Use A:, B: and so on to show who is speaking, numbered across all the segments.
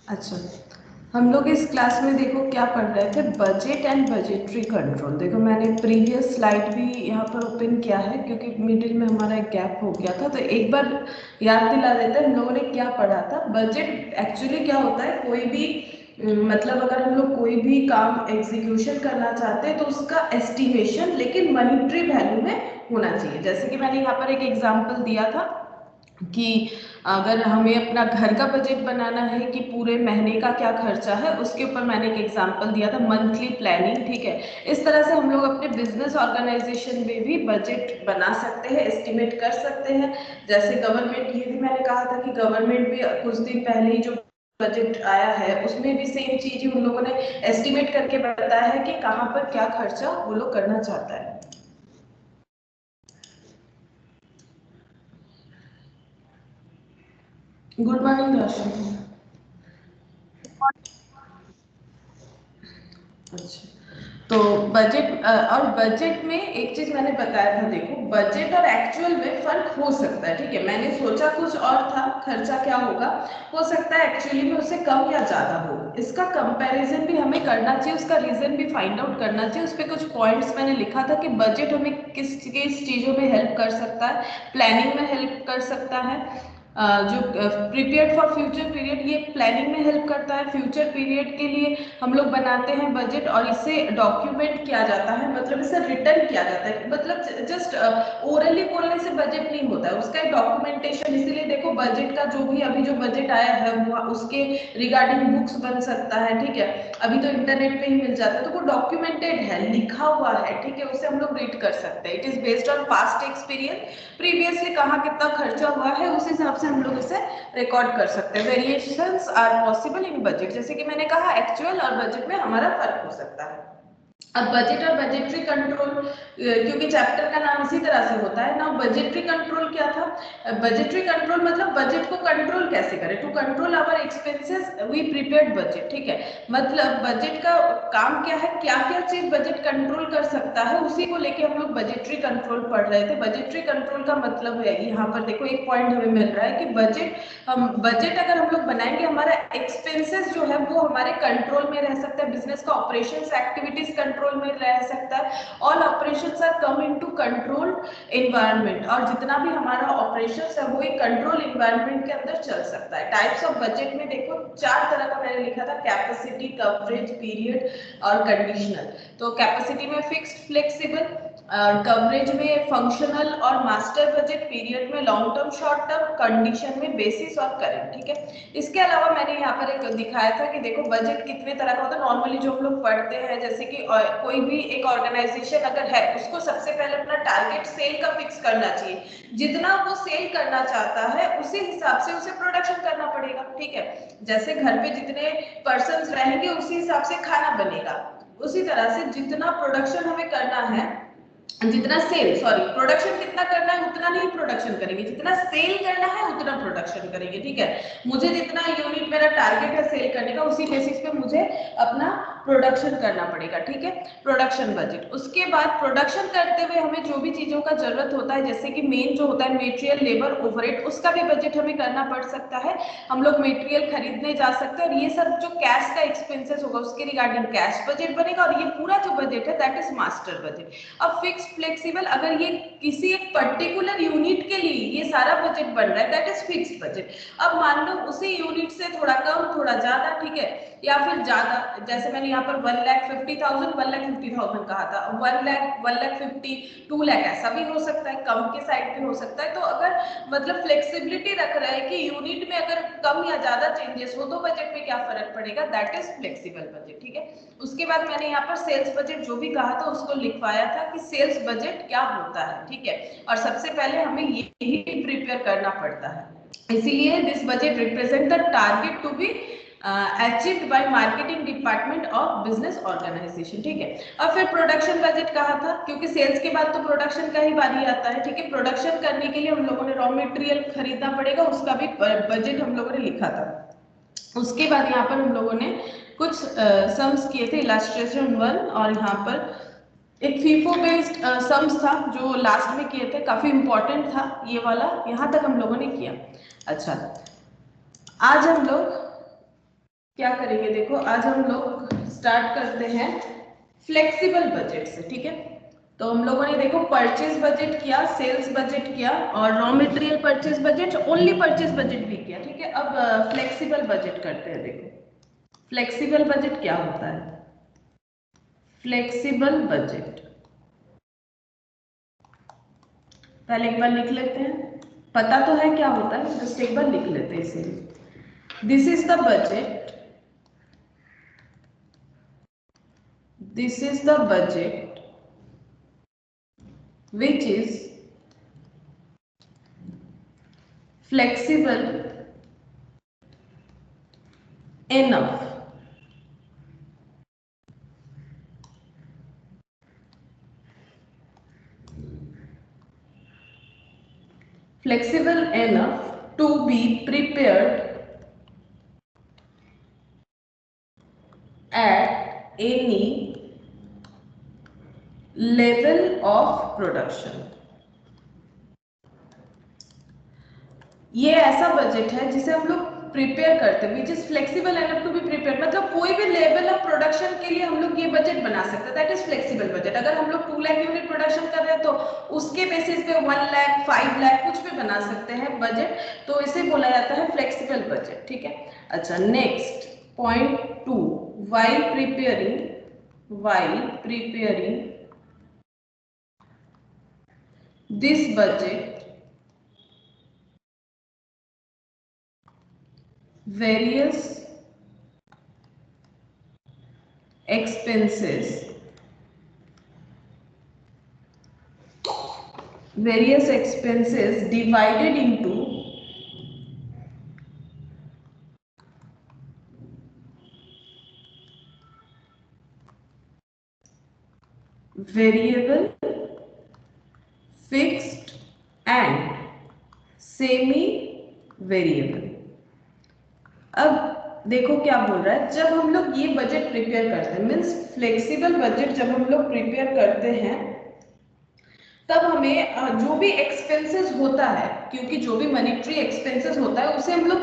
A: अच्छा, हम लोग इस क्लास में देखो क्या पढ़ रहे थे, बजट एंड बजटरी कंट्रोल। देखो मैंने प्रीवियस स्लाइड भी यहाँ पर ओपन किया है क्योंकि मिडिल में हमारा एक गैप हो गया था, तो एक बार याद दिला देते हैं हम लोगों ने क्या पढ़ा था। बजट एक्चुअली क्या होता है, कोई भी मतलब अगर हम लोग कोई भी काम एग्जीक्यूशन करना चाहते हैं तो उसका एस्टिमेशन लेकिन मॉनिटरी वैल्यू में होना चाहिए। जैसे कि मैंने यहाँ पर एक एग्जाम्पल दिया था कि अगर हमें अपना घर का बजट बनाना है कि पूरे महीने का क्या खर्चा है, उसके ऊपर मैंने एक एग्जांपल दिया था, मंथली प्लानिंग। ठीक है, इस तरह से हम लोग अपने बिजनेस ऑर्गेनाइजेशन में भी बजट बना सकते हैं, एस्टिमेट कर सकते हैं। जैसे गवर्नमेंट, ये भी मैंने कहा था कि गवर्नमेंट भी कुछ दिन पहले ही जो बजट आया है उसमें भी सेम चीज ही उन लोगों ने एस्टिमेट करके बताया है कि कहाँ पर क्या खर्चा वो लोग करना चाहता है। गुड मॉर्निंग दर्शन। अच्छा, तो बजट और बजट में एक चीज मैंने बताया था, देखो बजट और एक्चुअल में फर्क हो सकता है। ठीक है, मैंने सोचा कुछ और था, खर्चा क्या होगा, हो सकता है एक्चुअली में उससे कम या ज्यादा हो। इसका कंपैरिजन भी हमें करना चाहिए, उसका रीजन भी फाइंड आउट करना चाहिए। उस पर कुछ पॉइंट्स मैंने लिखा था कि बजट हमें किस किस चीजों में हेल्प कर सकता है, प्लानिंग में हेल्प कर सकता है, जो प्रिपेयर फॉर फ्यूचर पीरियड, ये प्लानिंग में हेल्प करता है। फ्यूचर पीरियड के लिए हम लोग बनाते हैं बजट और इसे डॉक्यूमेंट किया जाता है, मतलब इसे रिटर्न किया जाता है। मतलब जस्ट ओरली बोलने से बजट नहीं होता है, उसका एक डॉक्यूमेंटेशन। इसीलिए देखो बजट का जो भी अभी जो बजट आया है वो उसके रिगार्डिंग बुक्स बन सकता है। ठीक है, अभी तो इंटरनेट पे ही मिल जाता है, तो वो डॉक्यूमेंटेड है, लिखा हुआ है। ठीक है, उसे हम लोग रीड कर सकते हैं। It is based on past experience, previously कहाँ कितना खर्चा हुआ है उस हिसाब से हम लोग इसे रिकॉर्ड कर सकते हैं। Variations are possible in budget, जैसे कि मैंने कहा एक्चुअल और बजट में हमारा फर्क हो सकता है। अब बजट और बजटरी कंट्रोल, क्योंकि चैप्टर का नाम इसी तरह से होता है ना। बजटरी कंट्रोल क्या था, बजटरी कंट्रोल मतलब बजट को कंट्रोल कैसे करें, to control our expenses we prepared budget. ठीक है, मतलब बजट का काम क्या है, क्या क्या चीज बजट कंट्रोल कर सकता है, उसी को लेके हम लोग बजटरी कंट्रोल पढ़ रहे थे। बजटरी कंट्रोल का मतलब है, यहाँ पर देखो एक पॉइंट हमें मिल रहा है कि बजट अगर हम लोग बनाएंगे, हमारा एक्सपेंसेस जो है वो हमारे कंट्रोल में रह सकता है, बिजनेस का ऑपरेशंस एक्टिविटीज कंट्रोल में रह सकता है। All operations are come into controlled environment, और जितना भी हमारा ऑपरेशंस है वो एक कंट्रोल एनवायरनमेंट के अंदर चल सकता है। टाइप्स ऑफ बजट में देखो चार तरह का मैंने लिखा था, कैपेसिटी, कवरेज, पीरियड और कंडीशनल। तो कैपेसिटी में फिक्स्ड, फ्लेक्सिबल, कवरेज में फंक्शनल और मास्टर बजट, पीरियड में long term, short term, condition में बेसिस और करंट। ठीक है, इसके अलावा मैंने यहाँ पर एक दिखाया था कि देखो बजट कितने तरह का होता है। नॉर्मली जो हम लोग पढ़ते हैं, जैसे कि कोई भी एक ऑर्गेनाइजेशन अगर है, उसको सबसे पहले अपना टारगेट सेल का फिक्स करना चाहिए। जितना वो सेल करना चाहता है उसी हिसाब से उसे प्रोडक्शन करना पड़ेगा। ठीक है, जैसे घर पे जितने पर्सन रहेंगे उसी हिसाब से खाना बनेगा, उसी तरह से जितना प्रोडक्शन हमें करना है, जितना सेल, सॉरी, प्रोडक्शन कितना करना है उतना नहीं प्रोडक्शन करेंगे, जितना सेल करना है उतना प्रोडक्शन करेंगे। ठीक है, मुझे जितना यूनिट मेरा टारगेट है सेल करने का, उसी बेसिस पे मुझे अपना प्रोडक्शन करना पड़ेगा। ठीक है, प्रोडक्शन बजट। उसके बाद प्रोडक्शन करते हुए हमें जो भी चीजों का जरूरत होता है, जैसे कि मेन जो होता है मेटेरियल, लेबर, ओवरहेड, उसका भी बजट हमें करना पड़ सकता है। हम लोग मेटेरियल खरीदने जा सकते हैं, और ये सब जो कैश का एक्सपेंसेस होगा उसके रिगार्डिंग कैश बजट बनेगा, और ये पूरा जो बजट है दैट इज मास्टर बजट। अब फिक्स, फ्लेक्सिबल, अगर ये किसी एक पर्टिकुलर यूनिट के लिए ये सारा बजट बन रहा है दैट इज फिक्स्ड बजट। अब मान लो उसी यूनिट से थोड़ा कम थोड़ा ज्यादा, ठीक है, या फिर ज्यादा, जैसे मैंने यहाँ पर 1,50,000 1,50,000 कहा था, 1,00,000 1,50,000 2,00,000 ऐसा भी हो सकता है, कम के साइड भी हो सकता है। तो अगर मतलब फ्लेक्सिबिलिटी रख रहे हैं कि यूनिट में अगर कम या ज्यादा चेंजेस हो तो बजट में क्या फर्क पड़ेगा, दैट इज फ्लेक्सिबल बजट। ठीक है, उसके बाद मैंने यहाँ पर सेल्स बजट जो भी कहा था उसको लिखवाया था कि सेल्स बजट क्या होता है। ठीक है, और सबसे पहले हमें यही प्रिपेयर करना पड़ता है, इसीलिए this budget represent the target to be achieved by marketing department of business organisation. ठीक है, अब फिर प्रोडक्शन बजट कहा था क्योंकि सेल्स के बाद तो प्रोडक्शन का ही बारी आता है। ठीक है, प्रोडक्शन करने के लिए हम लोगों ने रॉ मटेरियल खरीदना पड़ेगा, उसका भी बजट हम लोगों ने लिखा था। उसके बाद यहाँ पर हम लोगों ने कुछ सम्स किए थे, इलास्ट्रेशन 1, और यहाँ पर एक फीफो बेस्ड सम्स था जो लास्ट में किए थे, काफी इंपॉर्टेंट था ये वाला, यहाँ तक हम लोगों ने किया। अच्छा, आज हम लोग क्या करेंगे, देखो आज हम लोग स्टार्ट करते हैं फ्लेक्सिबल बजट से, ठीक है। तो हम लोगों ने देखो परचेज बजट किया, सेल्स बजट किया और raw material purchase budget, only purchase budget भी किया, ठीक है। अब फ्लेक्सिबल बजट करते हैं। देखो फ्लेक्सिबल बजट क्या होता है। फ्लेक्सिबल बजट पहले एक बार लिख लेते हैं, पता तो है क्या होता है, जस्ट एक बार लिख लेते हैं इसे। This is the budget, this is the budget which is flexible enough to be prepared at any level of production। ये ऐसा बजट है जिसे हम लोग प्रिपेयर करते हैं, which is flexible enough to be prepare, मतलब कोई भी लेवल ऑफ प्रोडक्शन के लिए हम लोग ये बजट बना सकते हैं, दैट इज फ्लेक्सिबल बजट। अगर हम लोग 2 लाख यूनिट प्रोडक्शन कर रहे हैं तो उसके बेसिस पे 1 लाख 5 लाख कुछ भी बना सकते हैं बजट, तो इसे बोला जाता है फ्लेक्सिबल बजट, ठीक है। अच्छा next point 2, while preparing this budget, various expenses divided into variable, fixed and semi variable. अब देखो क्या बोल रहा है, जब हम लोग ये बजट प्रिपेयर करते हैं, मीन्स फ्लेक्सिबल बजट जब हम लोग प्रिपेयर करते हैं, तब हमें जो भी एक्सपेंसेस होता है, क्योंकि जो भी मॉनेटरी एक्सपेंसेस होता है उसे हम लोग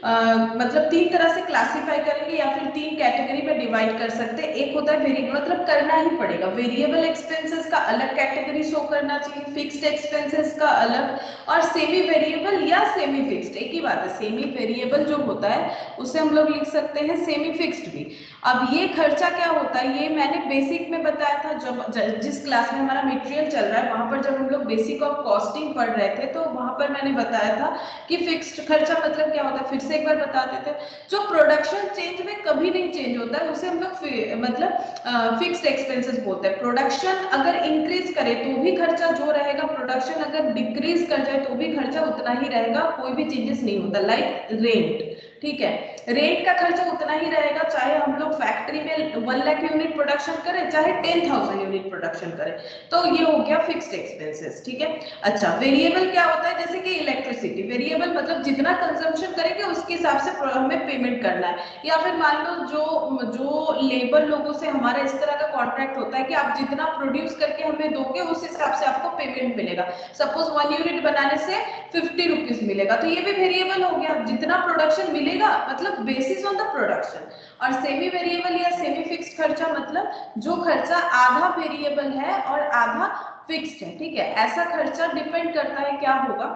A: मतलब 3 तरह से क्लासिफाई करेंगे या फिर 3 कैटेगरी में डिवाइड कर सकते हैं। एक होता है वेरिएबल, मतलब करना ही पड़ेगा, वेरिएबल एक्सपेंसेस का अलग कैटेगरी शो करना चाहिए, फिक्स्ड एक्सपेंसेस का अलग, और सेमी वेरिएबल या सेमी फिक्स्ड एक ही बात है। सेमी वेरिएबल जो होता है उसे हम लोग लिख सकते हैं सेमी फिक्स्ड भी। अब ये खर्चा क्या होता है, ये मैंने बेसिक में बताया था, जब जिस क्लास में हमारा मटेरियल चल रहा है वहां पर जब हम लोग बेसिक ऑफ कॉस्टिंग पढ़ रहे थे, तो वहां पर मैंने बताया था कि फिक्स्ड खर्चा मतलब क्या होता है। फिर से एक बार बता देते हैं, जो प्रोडक्शन चेंज में कभी नहीं चेंज होता है उसे हम लोग मतलब फिक्स्ड एक्सपेंसेस बोलते हैं। प्रोडक्शन अगर इंक्रीज करे तो भी खर्चा जो रहेगा, प्रोडक्शन अगर डिक्रीज कर जाए तो भी खर्चा उतना ही रहेगा, कोई भी चेंजेस नहीं होता। लाइक रेंट, ठीक है, रेंट का खर्चा उतना ही रहेगा, चाहे हम लोग फैक्ट्री में 1 लाख यूनिट प्रोडक्शन करें चाहे 10,000 यूनिट प्रोडक्शन करें, तो ये हो गया फिक्स्ड एक्सपेंसेस, ठीक है। अच्छा वेरिएबल क्या होता है, जैसे कि इलेक्ट्रिसिटी, वेरिएबल मतलब जितना कंजम्पशन करेंगे उसके हिसाब से हमें पेमेंट करना है। या फिर मान लो जो लेबर लोगों से हमारा इस तरह का कॉन्ट्रैक्ट होता है कि आप जितना प्रोड्यूस करके हमें दोगे उस हिसाब से आपको पेमेंट मिलेगा। सपोज 1 यूनिट बनाने से 50 रुपीज मिलेगा, तो ये भी वेरिएबल हो गया, जितना प्रोडक्शन मिलेगा मतलब बेसिस ऑन द प्रोडक्शन। और सेमी वेरिएबल या सेमी फिक्स्ड खर्चा मतलब जो खर्चा आधा वेरिएबल है और आधा फिक्स्ड है, ठीक है। ऐसा खर्चा डिपेंड करता है क्या होगा,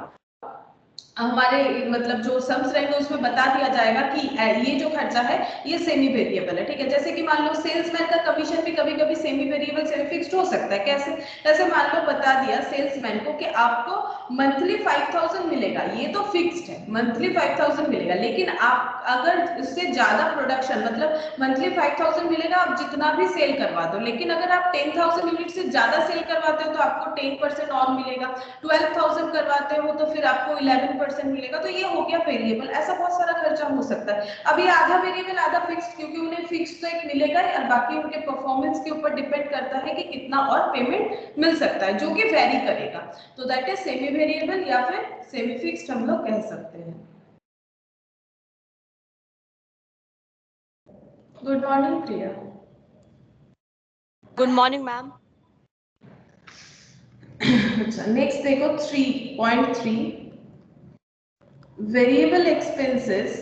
A: हमारे मतलब जो सम्स रहेंगे उसमें बता दिया जाएगा कि ये जो खर्चा है ये सेमी वेरिएबल है, ठीक है। जैसे कि मान लो सेल्समैन का कमीशन भी कभी कभी सेमी वेरिएबल सेमी फिक्स्ड हो सकता है। कैसे, जैसे मान लो बता दिया सेल्समैन को कि आपको मंथली 5,000 मिलेगा, ये तो फिक्स्ड है, मंथली 5,000 मिलेगा, लेकिन आप अगर उससे ज्यादा प्रोडक्शन मतलब मंथली 5,000 मिलेगा, आप जितना भी सेल करवा दो, लेकिन अगर आप 10,000 यूनिट से ज्यादा सेल करवाते हो तो आपको 10% और मिलेगा, 12,000 करवाते हो तो फिर आपको 11% मिलेगा, तो ये हो गया वेरिएबल। ऐसा बहुत सारा खर्चा हो सकता है। अब ये आधा वेरिएबल आधा फिक्स्ड, क्योंकि उन्हें फिक्स्ड तो एक मिलेगा और बाकी उनके परफॉर्मेंस के ऊपर डिपेंड करता है कि कितना और पेमेंट मिल सकता है, जो कि वेरी करेगा, तो दैट इज सेमी वेरिएबल या फिर सेमी फिक्स्ड हम लोग कह सकते हैं। Good morning Priya.
B: Good morning ma'am.
A: अच्छा नेक्स्ट देखो 3.3, variable expenses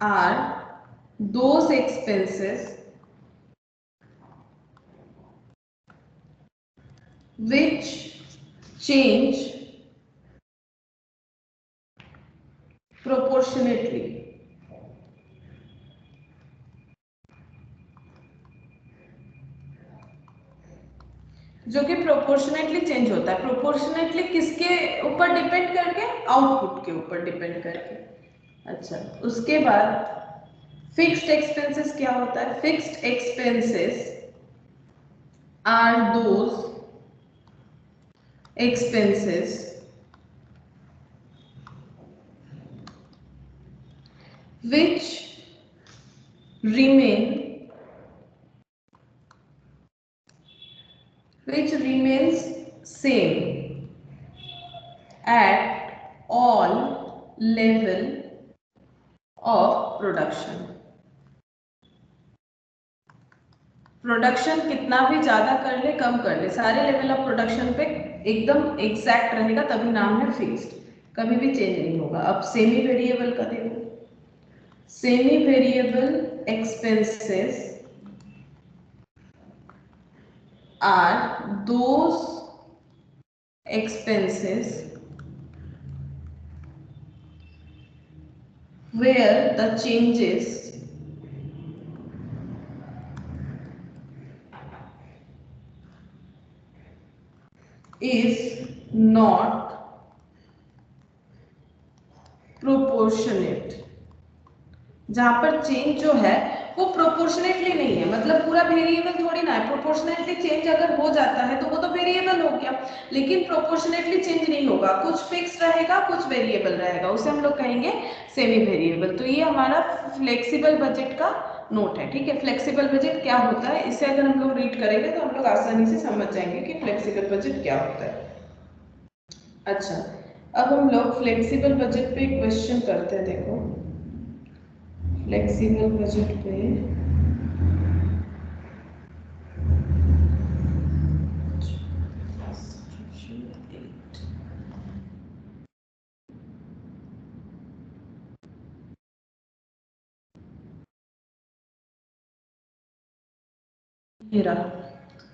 A: are those expenses which change proportionately. जो कि प्रोपोर्शनेटली चेंज होता है। प्रोपोर्शनेटली किसके ऊपर डिपेंड करके? आउटपुट के ऊपर डिपेंड करके। अच्छा, उसके बाद फिक्स्ड एक्सपेंसेस क्या होता है? Fixed expenses are those expenses which remain remains same at all level of production. Production कितना भी ज्यादा कर ले कम कर ले, सारे लेवल ऑफ प्रोडक्शन पे एकदम एग्जैक्ट रहेगा, तभी नाम है फिक्स्ड, कभी भी चेंज नहीं होगा। अब सेमी वेरिएबल का देखो, semi variable expenses are those expenses where the changes is not proportionate, जहां पर चेंज जो है वो प्रोपोर्शनेटली नहीं है, मतलब पूरा वेरिएबल थोड़ी ना है। प्रोपोर्शनेटली चेंज अगर हो जाता है तो वो तो वेरिएबल हो गया, लेकिन प्रोपोर्शनेटली चेंज नहीं होगा, कुछ फिक्स रहेगा कुछ वेरिएबल रहेगा, उसे हम लोग कहेंगे सेमी वेरिएबल। तो ये हमारा फ्लेक्सिबल बजट का नोट है, ठीक है। फ्लेक्सिबल बजट क्या होता है, इसे अगर हम लोग रीड करेंगे तो हम लोग आसानी से समझ जाएंगे कि फ्लेक्सिबल बजट क्या होता है। अच्छा, अब हम लोग फ्लेक्सिबल बजट पे एक क्वेश्चन करते हैं। देखो, फ्लेक्सिबल बजट पे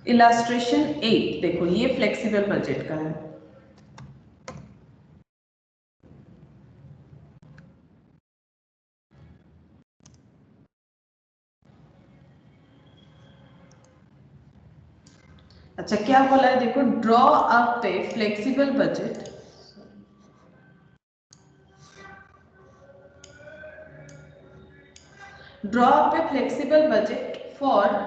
A: इलास्ट्रेशन 8, देखो ये फ्लेक्सिबल बजट का है। अच्छा, क्या बोला है देखो, draw up A flexible budget draw up A flexible budget for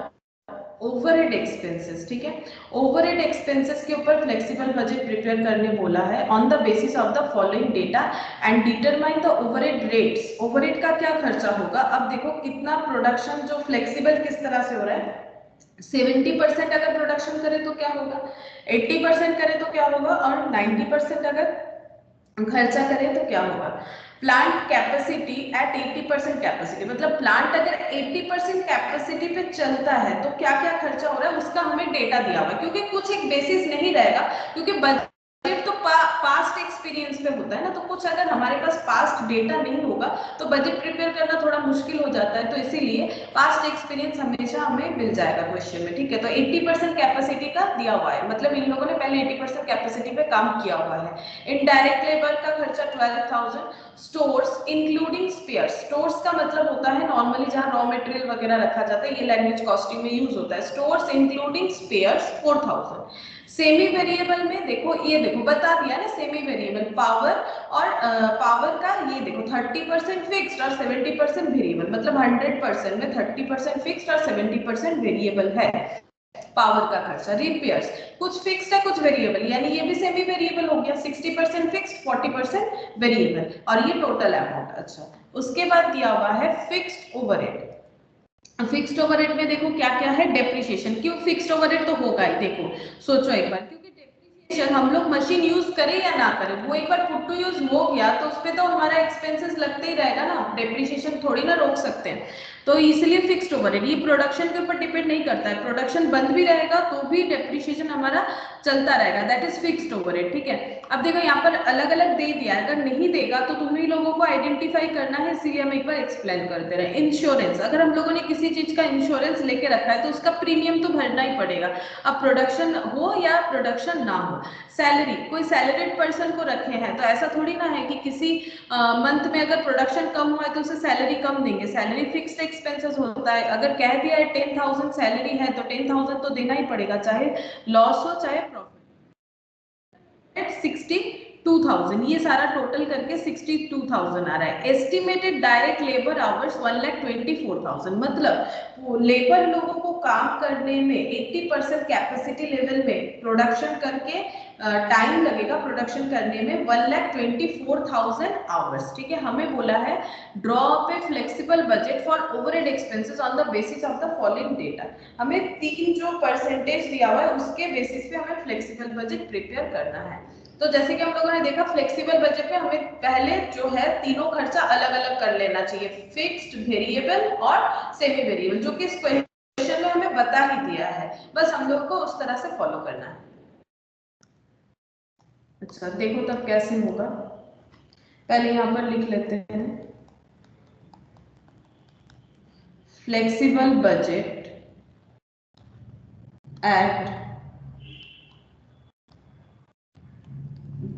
A: overhead expenses, ठीक है। ओवरहेड एक्सपेंसेस के ऊपर फ्लेक्सिबल बजट प्रिपेयर करने बोला है on the basis of the following data and determine the overhead rates. Overhead का क्या खर्चा होगा? अब देखो कितना प्रोडक्शन जो फ्लेक्सिबल किस तरह से हो रहा है, 70% अगर प्रोडक्शन करे तो क्या होगा, 80% करे तो क्या होगा, और 90% अगर खर्चा करें तो क्या होगा। प्लांट कैपेसिटी एट 80% कैपेसिटी, मतलब प्लांट अगर 80% कैपेसिटी पे चलता है तो क्या क्या खर्चा हो रहा है उसका हमें डेटा दिया हुआ है, क्योंकि कुछ एक बेसिस नहीं रहेगा, क्योंकि बजट तो पास्ट एक्सपीरियंस पे होता है ना, तो कुछ अगर हमारे पास पास्ट डेटा नहीं होगा तो बजट प्रिपेयर करना थोड़ा मुश्किल हो जाता है, तो इसीलिए पास्ट एक्सपीरियंस हमेशा हमें मिल जाएगा क्वेश्चन में, ठीक है। तो 80% कैपेसिटी का दिया हुआ है, मतलब इन लोगों ने पहले 80% कैपेसिटी पे काम किया हुआ है। इनडायरेक्ट लेबर का खर्चा 12,000। स्टोर्स इंक्लूडिंग स्पेयर्स, स्टोर्स का मतलब होता है नॉर्मली जहां रॉ मटेरियल वगैरह रखा जाता है, ये लैंग्वेज कॉस्टिंग में यूज होता है। Stores including spares 4,000। Semi variable में देखो, ये देखो बता दिया ना, सेमी वेरिएबल पावर और पावर का ये देखो 30% फिक्स्ड और 70% वेरिएबल, मतलब 100% में 30% फिक्स्ड और 70% वेरिएबल है पावर का खर्चा। रिपेयर्स कुछ फिक्स्ड है कुछ वेरिएबल, यानी ये भी सेमी वेरिएबल हो गया, 60% फिक्स्ड 40% वेरिएबल, और ये टोटल अमाउंट। अच्छा, उसके बाद दिया हुआ है फिक्स्ड ओवरहेड। फिक्स्ड ओवरहेड में देखो क्या क्या है, डेप्रिसिएशन, क्यों फिक्स्ड ओवरहेड तो होगा ही, देखो सोचो एक बार, क्योंकि डेप्रिसिएशन हम लोग मशीन यूज करें या ना करें, वो एक बार पुट टू यूज हो गया तो उसपे तो हमारा एक्सपेंसेस लगते ही रहेगा ना, डेप्रिसिएशन थोड़ी ना रोक सकते हैं। तो इसलिए फिक्स्ड ओवरहेड, ये प्रोडक्शन के ऊपर डिपेंड नहीं करता है, प्रोडक्शन बंद भी रहेगा तो भी डेप्रिसिएशन हमारा चलता रहेगा, दैट इज फिक्स्ड ओवरहेड, ठीक है। अब देखो यहाँ पर अलग अलग दे दिया है, अगर नहीं देगा तो तुम्ही लोगों को आइडेंटिफाई करना है, इसीलिए हम एक बार एक्सप्लेन करते रहे। इंश्योरेंस, अगर हम लोगों ने किसी चीज का इंश्योरेंस लेके रखा है तो उसका प्रीमियम तो भरना ही पड़ेगा, अब प्रोडक्शन हो या प्रोडक्शन ना हो। सैलरी, कोई सैलरीड पर्सन को रखे हैं तो ऐसा थोड़ी ना है कि किसी मंथ में अगर प्रोडक्शन कम हुआ है तो उसे सैलरी कम देंगे, सैलरी फिक्स्ड एक्सपेंसेस होता है, अगर कह दिया है 10,000 सैलरी है तो 10,000 तो देना ही पड़ेगा, चाहे लॉस हो चाहे प्रॉफिट। 62,000, ये सारा टोटल करके 62,000 आ रहा है। एस्टिमेटेड डायरेक्ट लेबर आवर्स 1,24,000, मतलब लेबर लोगों को काम करने में 80% कैपेसिटी लेवल में प्रोडक्शन करके टाइम लगेगा प्रोडक्शन करने में 1,24,000 आवर्स, ठीक है। हमें बोला है draw up A flexible budget for overhead expenses on the basis of the following data, हमें 3 जो परसेंटेज दिया हुआ है उसके बेसिस पे हमें फ्लेक्सिबल बजट प्रिपेयर करना है। तो जैसे कि हम लोगों ने देखा फ्लेक्सिबल बजट में हमें पहले जो है तीनों खर्चा अलग अलग कर लेना चाहिए, फिक्स्ड, वेरिएबल और सेमी वेरिएबल, जो कि इस क्वेश्चन में हमें बता ही दिया है, बस हम लोग को उस तरह से फॉलो करना है। अच्छा देखो तब कैसे होगा, पहले यहाँ पर लिख लेते हैं flexible budget at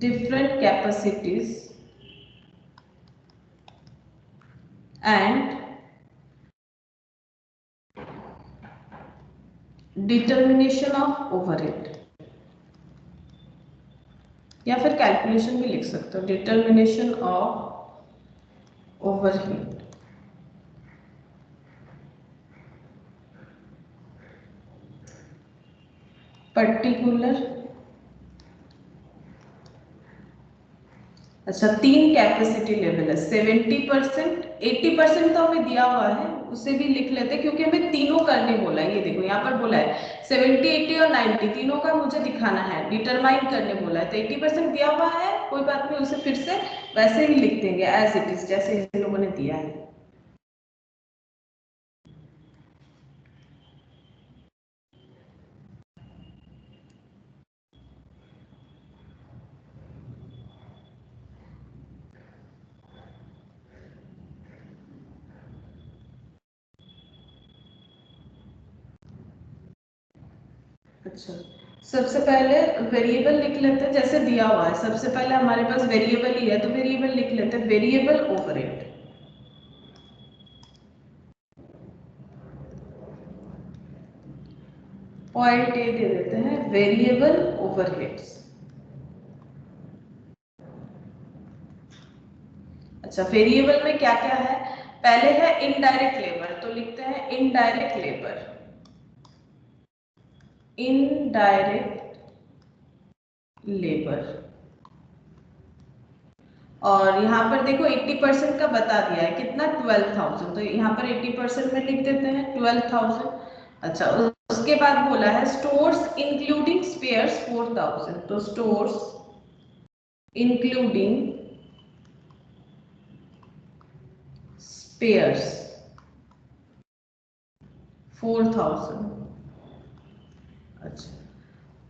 A: different capacities and determination of overhead, या फिर कैलकुलेशन भी लिख सकते हो, डिटर्मिनेशन ऑफ ओवरहेड। पर्टिकुलर, अच्छा 3 कैपेसिटी लेवल है, 70%, 80% तो हमें दिया हुआ है, उसे भी लिख लेते हैं क्योंकि हमें तीनों करने बोला है। ये देखो यहाँ पर बोला है 70, 80 और 90 तीनों का मुझे दिखाना है, डिटरमाइन करने बोला है, तो 80% दिया हुआ है, कोई बात नहीं, उसे फिर से वैसे ही लिख देंगे एज इट इज, जैसे इन लोगों ने दिया है। अच्छा सबसे पहले वेरिएबल लिख लेते हैं, जैसे दिया हुआ है सबसे पहले हमारे पास वेरिएबल ही है तो वेरिएबल लिख लेते हैं, वेरिएबल ओवरहेड, पॉइंट ए दे देते हैं वेरिएबल ओवरहेड्स। अच्छा वेरिएबल में क्या क्या है, पहले है इनडायरेक्ट लेबर, तो लिखते हैं इनडायरेक्ट लेबर, इनडायरेक्ट लेबर, और यहाँ पर देखो 80% का बता दिया है कितना 12,000, तो यहाँ पर 80% में लिख देते हैं 12,000। अच्छा उसके बाद बोला है स्टोर्स इंक्लूडिंग स्पेयर्स 4,000, तो स्टोर्स इंक्लूडिंग स्पेयर्स 4,000। अच्छा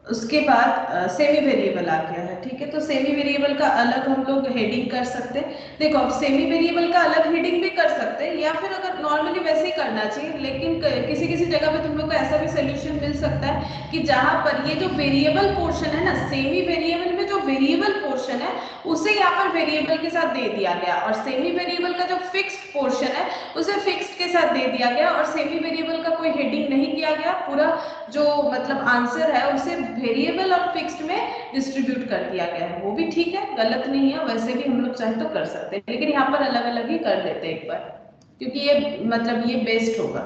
A: उसके बाद सेमी वेरिएबल आ गया है, ठीक है, तो सेमी वेरिएबल का अलग हम लोग हेडिंग कर सकते हैं। देखो अब सेमी वेरिएबल का अलग हेडिंग भी कर सकते हैं या फिर अगर नॉर्मली वैसे ही करना चाहिए, लेकिन किसी किसी जगह पे तुम लोग को ऐसा भी सोल्यूशन मिल सकता है कि जहां पर ये जो वेरिएबल पोर्शन है ना, सेमी वेरिएबल में जो वेरिएबल पोर्शन है उसे यहाँ पर वेरिएबल के साथ दे दिया गया, और सेमी वेरिएबल का जो फिक्स्ड पोर्शन है उसे फिक्स्ड के साथ दे दिया गया, और सेमी वेरिएबल का कोई हेडिंग नहीं किया गया, पूरा जो मतलब आंसर है उसे वेरिएबल और फिक्स्ड में डिस्ट्रीब्यूट कर दिया गया है, वो भी ठीक है, गलत नहीं है, वैसे भी हम लोग चाहे तो कर सकते हैं, लेकिन यहाँ पर अलग अलग ही कर देते हैं एक बार, क्योंकि ये मतलब ये बेस्ट होगा।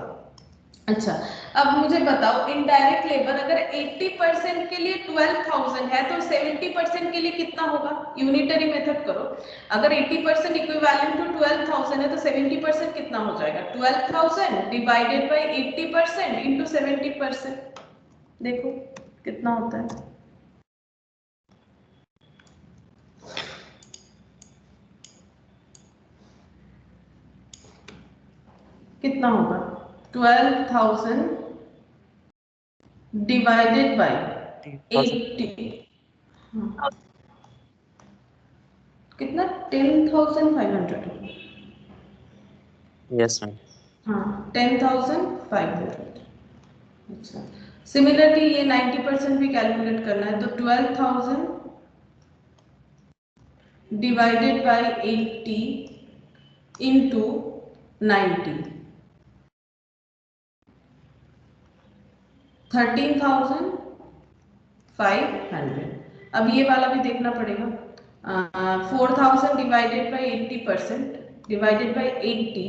A: अच्छा अब मुझे बताओ इनडायरेक्ट लेबर अगर 80% के लिए 12,000 है तो 70% के लिए कितना होगा, यूनिटरी मेथड करो, अगर 80% इक्विवेलेंट टू 12,000 है तो 70% कितना हो जाएगा, 12,000 डिवाइडेड बाई 80% इंटू 70%, देखो कितना होता है। कितना होगा 12,000 डिवाइडेड बाय 80। कितना 10,500 होगा।
B: Yes ma'am.
A: हाँ 10,500। अच्छा सिमिलरली ये 90% भी कैलकुलेट करना है तो 12,000 डिवाइडेड बाय 80 इंटू 90 13,500। अब ये वाला भी देखना पड़ेगा 4,000 divided by 80% divided by 80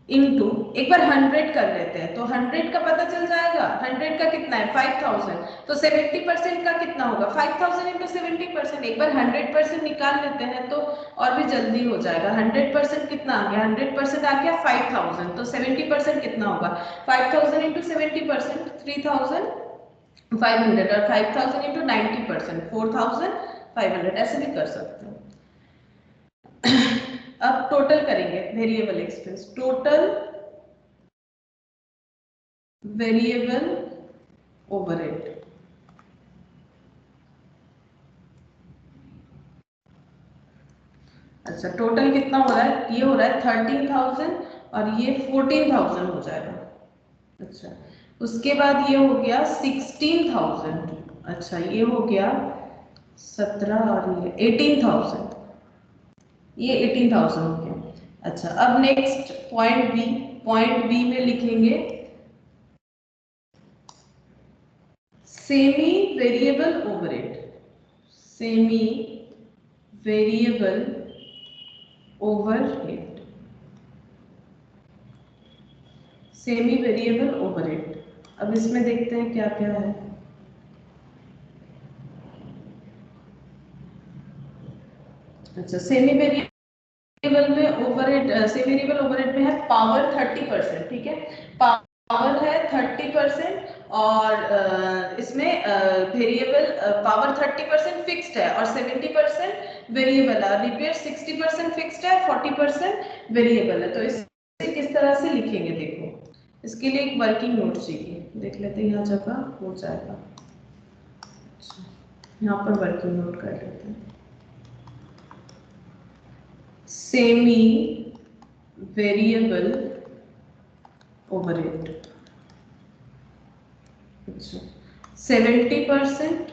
A: into एक बार 100 कर लेते हैं तो 100 का पता चल जाएगा 100 का कितना है 5,000 तो 70% का कितना होगा 5,000 इंटू 70%। एक बार 100% निकाल लेते हैं तो और भी जल्दी हो जाएगा। 100% कितना आ गया 100% आ गया 5,000 तो 70% कितना होगा 5,000 इंटू 70% 3,500 और 5,000 इंटू 90% 4,500 ऐसे भी कर सकते हो। अब टोटल करेंगे variable expense total variable overhead. अच्छा टोटल कितना हो रहा है ये हो रहा है 13,000 और ये 14,000 हो जाएगा। अच्छा उसके बाद ये हो गया 16,000। अच्छा ये हो गया 17 और ये 18,000 ये 18,000 हो गया। अच्छा अब नेक्स्ट पॉइंट बी में लिखेंगे semi variable overhead. Semi variable overhead semi variable overhead. अब इसमें देखते हैं क्या क्या है। अच्छा सेमी वेरिएबल में ओवरहेड सेमी वेरिएबल ओवरहेड में है पावर 30%। ठीक है पावर है 30% और इसमें वेरिएबल पावर 30% फिक्स्ड है और 70% वेरिएबल है। रिपेयर 60% फिक्स्ड है 40% वेरिएबल है। तो इसे किस तरह से लिखेंगे देखो इसके लिए एक वर्किंग नोट चाहिए। देख लेते हैं यहाँ जगह हो जाएगा। अच्छा यहाँ पर वर्किंग नोट कर लेते हैं सेमी वेरिएबल ओवरहेड। अच्छा 70%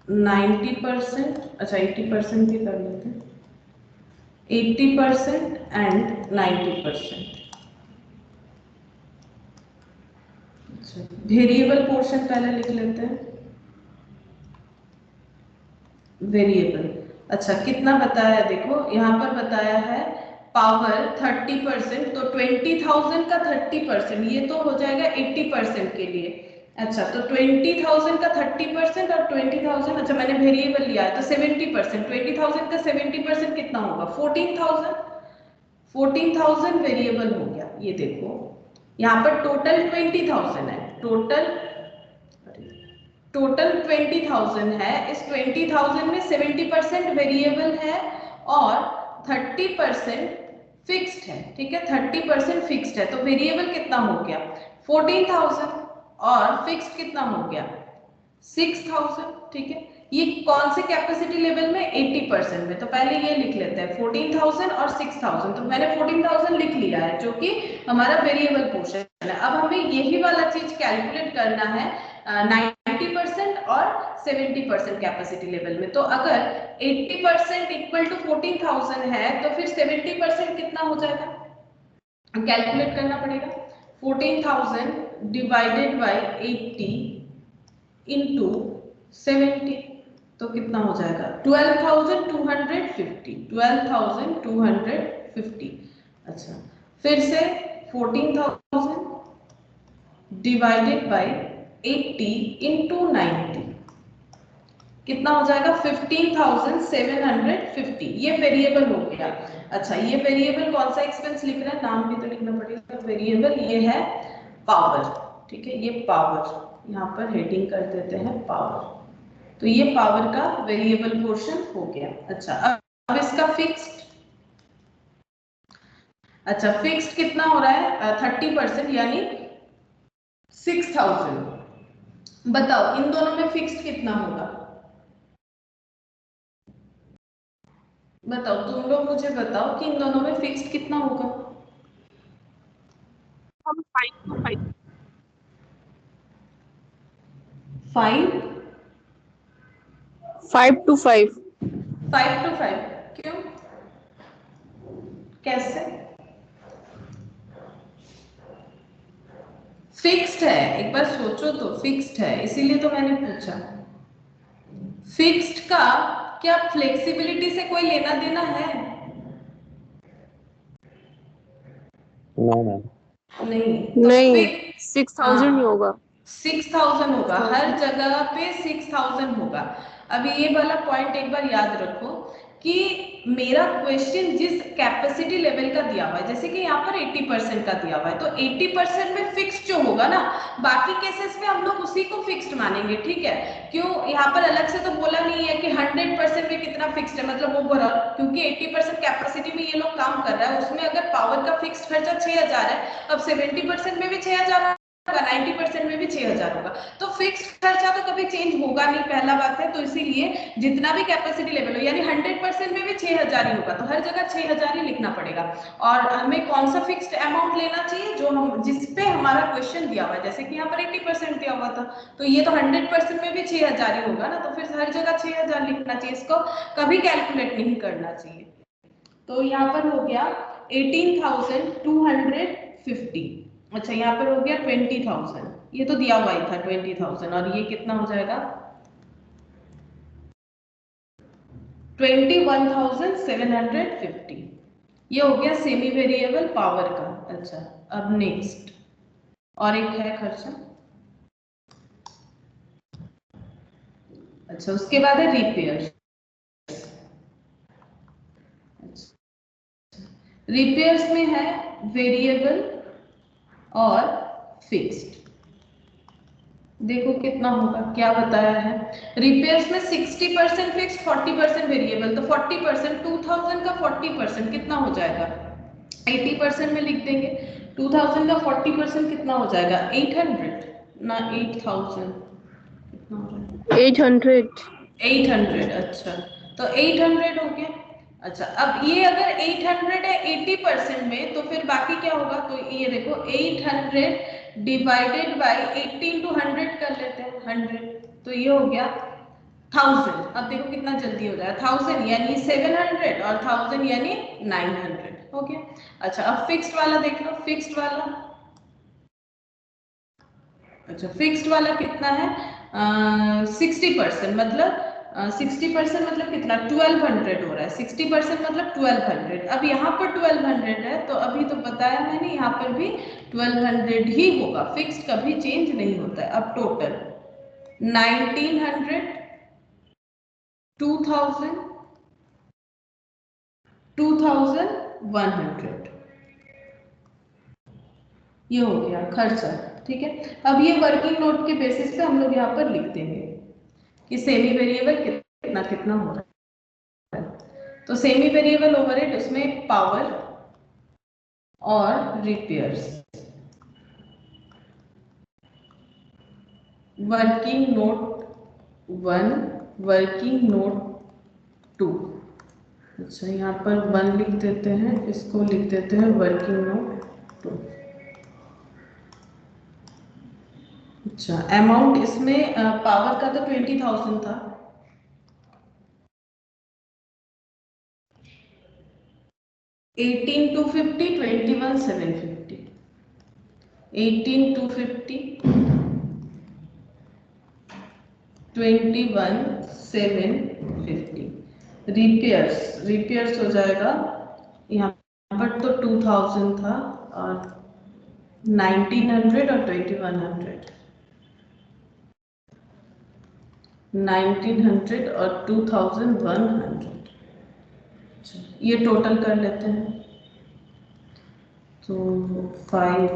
A: 90% अच्छा 80% भी कर लेते हैं 80% एंड 90%। अच्छा वेरिएबल पोर्शन पहले लिख लेते हैं वेरिएबल। अच्छा कितना बताया देखो यहाँ पर बताया है पावर 30% तो 20,000 का 30% ये तो हो जाएगा 80% के लिए। अच्छा तो 20,000 का 30% और 20,000 अच्छा मैंने वेरिएबल लिया है तो 70% 20,000 का 70% कितना होगा 14,000। 14,000 वेरिएबल हो गया। ये देखो यहाँ पर टोटल 20,000 है टोटल 20,000 है। इस 20,000 में 70% वेरिएबल है और 30% फिक्स्ड है। ठीक है 30% फिक्स्ड है तो वेरिएबल कितना हो गया 14,000 और फिक्स्ड कितना हो गया 6,000। ठीक है ये कौन से कैपेसिटी लेवल में 80% में तो पहले ये लिख लेते हैं 14,000 और 6,000 तो मैंने 14,000 लिख लिया है जो कि हमारा वेरिएबल पोर्शन है। अब हमें यही वाला चीज कैलकुलेट करना है 90% और 70% कैपेसिटी लेवल में। तो अगर 80% इक्वल टू 14,000 है तो फिर 70% कितना हो जाएगा कैलकुलेट करना पड़ेगा 14,000 डिवाइडेड बाय 80 इंटू 70 तो कितना हो जाएगा 12,250 12,250। अच्छा फिर से 14,000 डिवाइडेड बाय 80 इंटू 90 कितना हो जाएगा 15,750। ये वेरिएबल हो गया। अच्छा ये वेरिएबल कौन सा एक्सपेंस लिख रहा है नाम भी तो लिखना पड़ेगा वेरिएबल ये है पावर। ठीक है ये पावर यहाँ पर हेडिंग कर देते हैं पावर। तो ये पावर का वेरिएबल पोर्शन हो गया। अच्छा अब इसका फिक्स्ड अच्छा, फिक्स्ड कितना हो रहा है? 30% यानी 6000। बताओ इन दोनों में फिक्स्ड कितना होगा? बताओ तुम लोग मुझे बताओ कि इन दोनों में फिक्स्ड कितना होगा?
B: हम 5 to 5
A: 5
B: 5 to 5
A: 5 to 5 क्यों? कैसे? फिक्स्ड है, एक बार सोचो तो, फिक्स्ड है इसीलिए तो मैंने पूछा। फिक्स्ड का क्या फ्लेक्सिबिलिटी से कोई लेना देना है? नहीं। तो
B: नहीं,
A: फिक्स
B: 6000 ही
A: हाँ,
B: होगा।
A: 6000 होगा, हर
B: 6000।
A: जगह पे 6000 होगा। अभी ये वाला पॉइंट एक बार याद रखो कि मेरा क्वेश्चन जिस कैपेसिटी लेवल का दिया हुआ है, जैसे कि यहाँ पर 80% का दिया हुआ है, तो 80% में फिक्स जो होगा ना, बाकी केसेस में हम लोग उसी को फिक्स्ड मानेंगे, ठीक है? क्यों? यहाँ पर अलग से तो बोला नहीं है कि 100% में कितना फिक्स्ड है, मतलब ओवरऑल, क्योंकि 80% कैपेसिटी में ये लोग काम कर रहा है, उसमें अगर पावर का फिक्स्ड खर्चा 6000 है, अब 70% में भी 6000 होगा, 90% में भी 6000 होगा, तो फिक्स खर्चा तो कभी चेंज होगा नहीं, पहला बात है। तो इसीलिए जितना भी कैपेसिटी लेवल हो, यानी 100% में भी 6000 ही होगा, तो हर जगह 6000 ही लिखना पड़ेगा। और हमें कौन सा फिक्स्ड अमाउंट लेना चाहिए? जो हम जिसपे हमारा क्वेश्चन दिया हुआ है, जैसे कि यहाँ पर 80% दिया हुआ था, तो ये तो 100% में भी 6000 ही होगा ना, तो फिर हर जगह 6000 लिखना चाहिए, इसको कभी कैलकुलेट नहीं करना चाहिए। तो यहाँ पर हो गया 18,250। अच्छा, यहाँ पर हो गया 20,000, ये तो दिया हुआ ही था 20,000, और ये कितना हो जाएगा? 21,750। ये हो गया सेमी वेरिएबल पावर का। अच्छा, अब नेक्स्ट और एक है खर्चा। अच्छा, उसके बाद है रिपेयर। रिपेयर्स में है वेरिएबल और फिक्स्ड। देखो कितना होगा, क्या बताया है? रिपेयर्स में 60% फिक्स, 40% वेरिएबल, तो 40%, 2000 का 40% कितना हो जाएगा? 80% में लिख देंगे। 2000 का 40% कितना हो जाएगा? 800 ना 8000, कितना हो जाएगा?
B: 800।
A: 800। अच्छा, तो 800 हो गया। अच्छा, अब ये अगर 800 है 80% में, तो फिर बाकी क्या होगा? तो ये देखो 800 डिवाइडेड बाई 80 इंटू 100 कर लेते हैं, 100, तो ये हो गया 1000। अब देखो कितना जल्दी हो जाएगा, 1000 यानी 700 और 1000 यानी 900 हो गया। अच्छा, अब फिक्स्ड वाला देख लो, फिक्स्ड वाला। अच्छा, फिक्स्ड वाला कितना है? 60%, मतलब 60% मतलब कितना? 1200 हो रहा है। 60% मतलब 1200। अब यहाँ पर 1200 है, तो अभी तो बताया मैंने, यहाँ पर भी 1200 ही होगा, फिक्स्ड कभी चेंज नहीं होता है। अब टोटल 1900, 2000, 2100, ये हो गया खर्चा। ठीक है, अब ये वर्किंग नोट के बेसिस पे हम लोग यहाँ पर लिख देंगे कि सेमी वेरिएबल कितना कितना हो रहा है। तो सेमी वेरिएबल ओवरहेड, उसमें पावर और repairs. Working note 1, working note 2। अच्छा, यहाँ पर 1 लिख देते हैं, इसको लिख देते हैं वर्किंग नोट 2। अच्छा, अमाउंट इसमें पावर का तो 20,000 था, 18,250, 21,750, 18,250, 21,750। रिपेयर्स, रिपेयर्स हो जाएगा, यहाँ पर तो 2000 था और 1900 और 2100, 1900 और 2100। ये टोटल कर लेते हैं, तो 5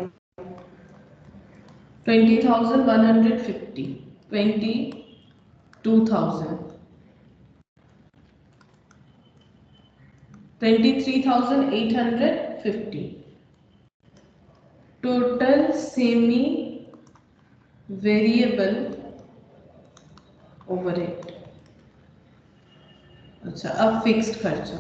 A: 20,150, 22,000, 23,850, 50, टोटल सेमी वेरिएबल ओवरहेड। अच्छा, अब फिक्स्ड खर्चा,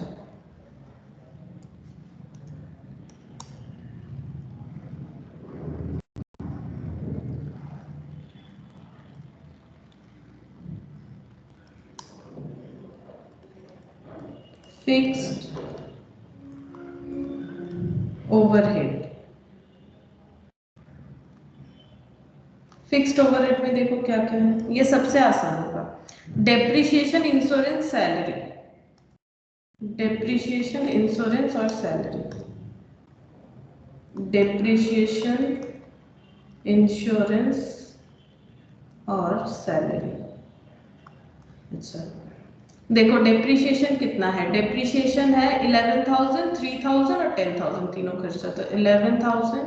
A: फिक्स्ड ओवरहेड। फिक्स्ड ओवरहेड में देखो क्या क्या है, ये सबसे आसान होगा। Depreciation, insurance, salary. Depreciation, insurance और सैलरी। डेप्रिसिएशन, इंश्योरेंस और सैलरी। अच्छा, देखो डेप्रिसिएशन कितना है, डेप्रिसिएशन है 11,000, 3,000 और 10,000, तीनों खर्चा। तो 11,000,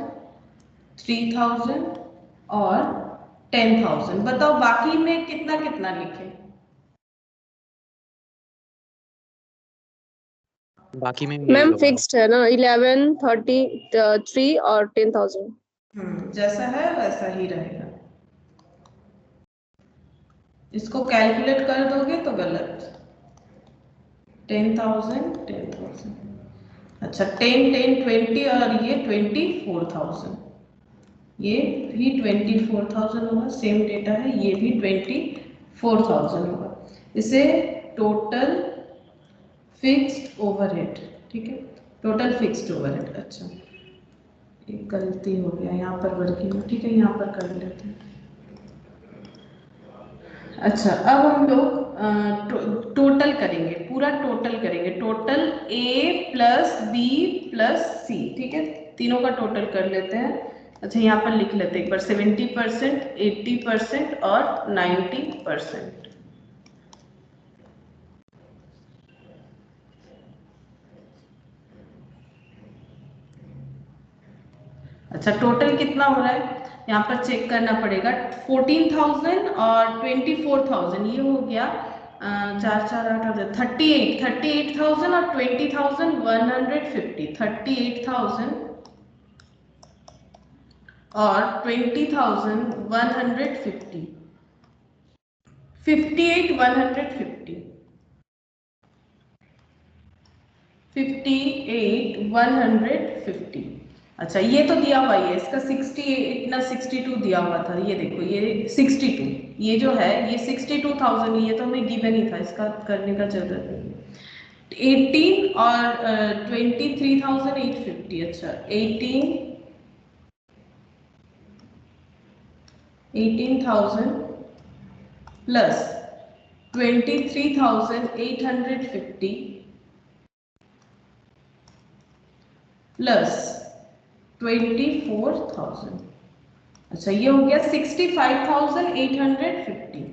A: 3,000 और 10,000। बताओ बाकी में कितना कितना लिखे?
C: बाकी में
B: मैम फिक्स्ड है ना, 11, 33 और 10,000।
A: जैसा है वैसा ही रहेगा। इसको कैलकुलेट कर दोगे तो गलत। 10,000, 10,000। अच्छा, 10, 10, 20 और ये 24,000। ये भी 24,000 होगा, सेम डेटा है, ये भी 24,000 होगा। इसे टोटल फिक्स्ड ओवरहेड, ठीक है, टोटल फिक्स्ड ओवरहेड। अच्छा, एक गलती हो गया यहाँ पर वर्किंग में, ठीक है, यहाँ पर कर लेते हैं। अच्छा, अब हम लोग टोटल करेंगे, पूरा टोटल करेंगे, total A plus B plus सी, ठीक है, तीनों का टोटल कर लेते हैं। अच्छा, यहाँ पर लिख लेते हैं एक बार, 70%, 80% और 90%। अच्छा, टोटल कितना हो रहा है यहाँ पर चेक करना पड़ेगा। 14,000 और 24,000, ये हो गया 4, 4, 8, 38,000 और 20,150। 38,000 और 20,150, 58,150, 58,150। अच्छा, ये तो दिया हुआ है, इसका 68 ना 62 दिया हुआ था, ये देखो, ये 62, ये जो है ये 62,000, ये तो हमें गिवन ही था, इसका करने का जरूरत नहीं है। 18 और 23,850। अच्छा, 18,000 प्लस 23,850 प्लस 24,000। अच्छा, ये हो गया 65,850।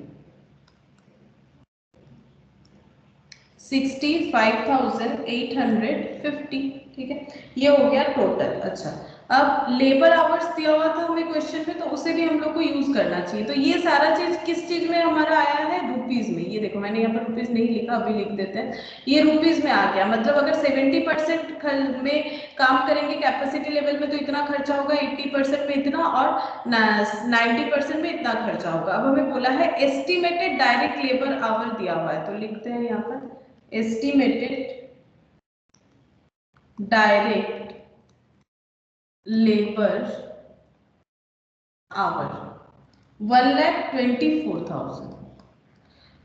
A: 65,850, ठीक है, ये हो गया टोटल। अच्छा, अब लेबर आवर्स दिया हुआ था हमें क्वेश्चन में, तो उसे भी हम लोग को यूज करना चाहिए। तो ये सारा चीज किस चीज में हमारा आया है, रुपीज में। ये देखो, मैंने यहाँ पर रुपीज नहीं लिखा, अभी लिख देते हैं, ये रुपीज में आ गया। मतलब अगर 70% में काम करेंगे कैपेसिटी लेवल में तो इतना खर्चा होगा, 80% में इतना और 90% में इतना खर्चा होगा। अब हमें बोला है एस्टिमेटेड डायरेक्ट लेबर आवर दिया हुआ है, तो लिखते हैं यहाँ पर estimated direct labor hour 1,24,000।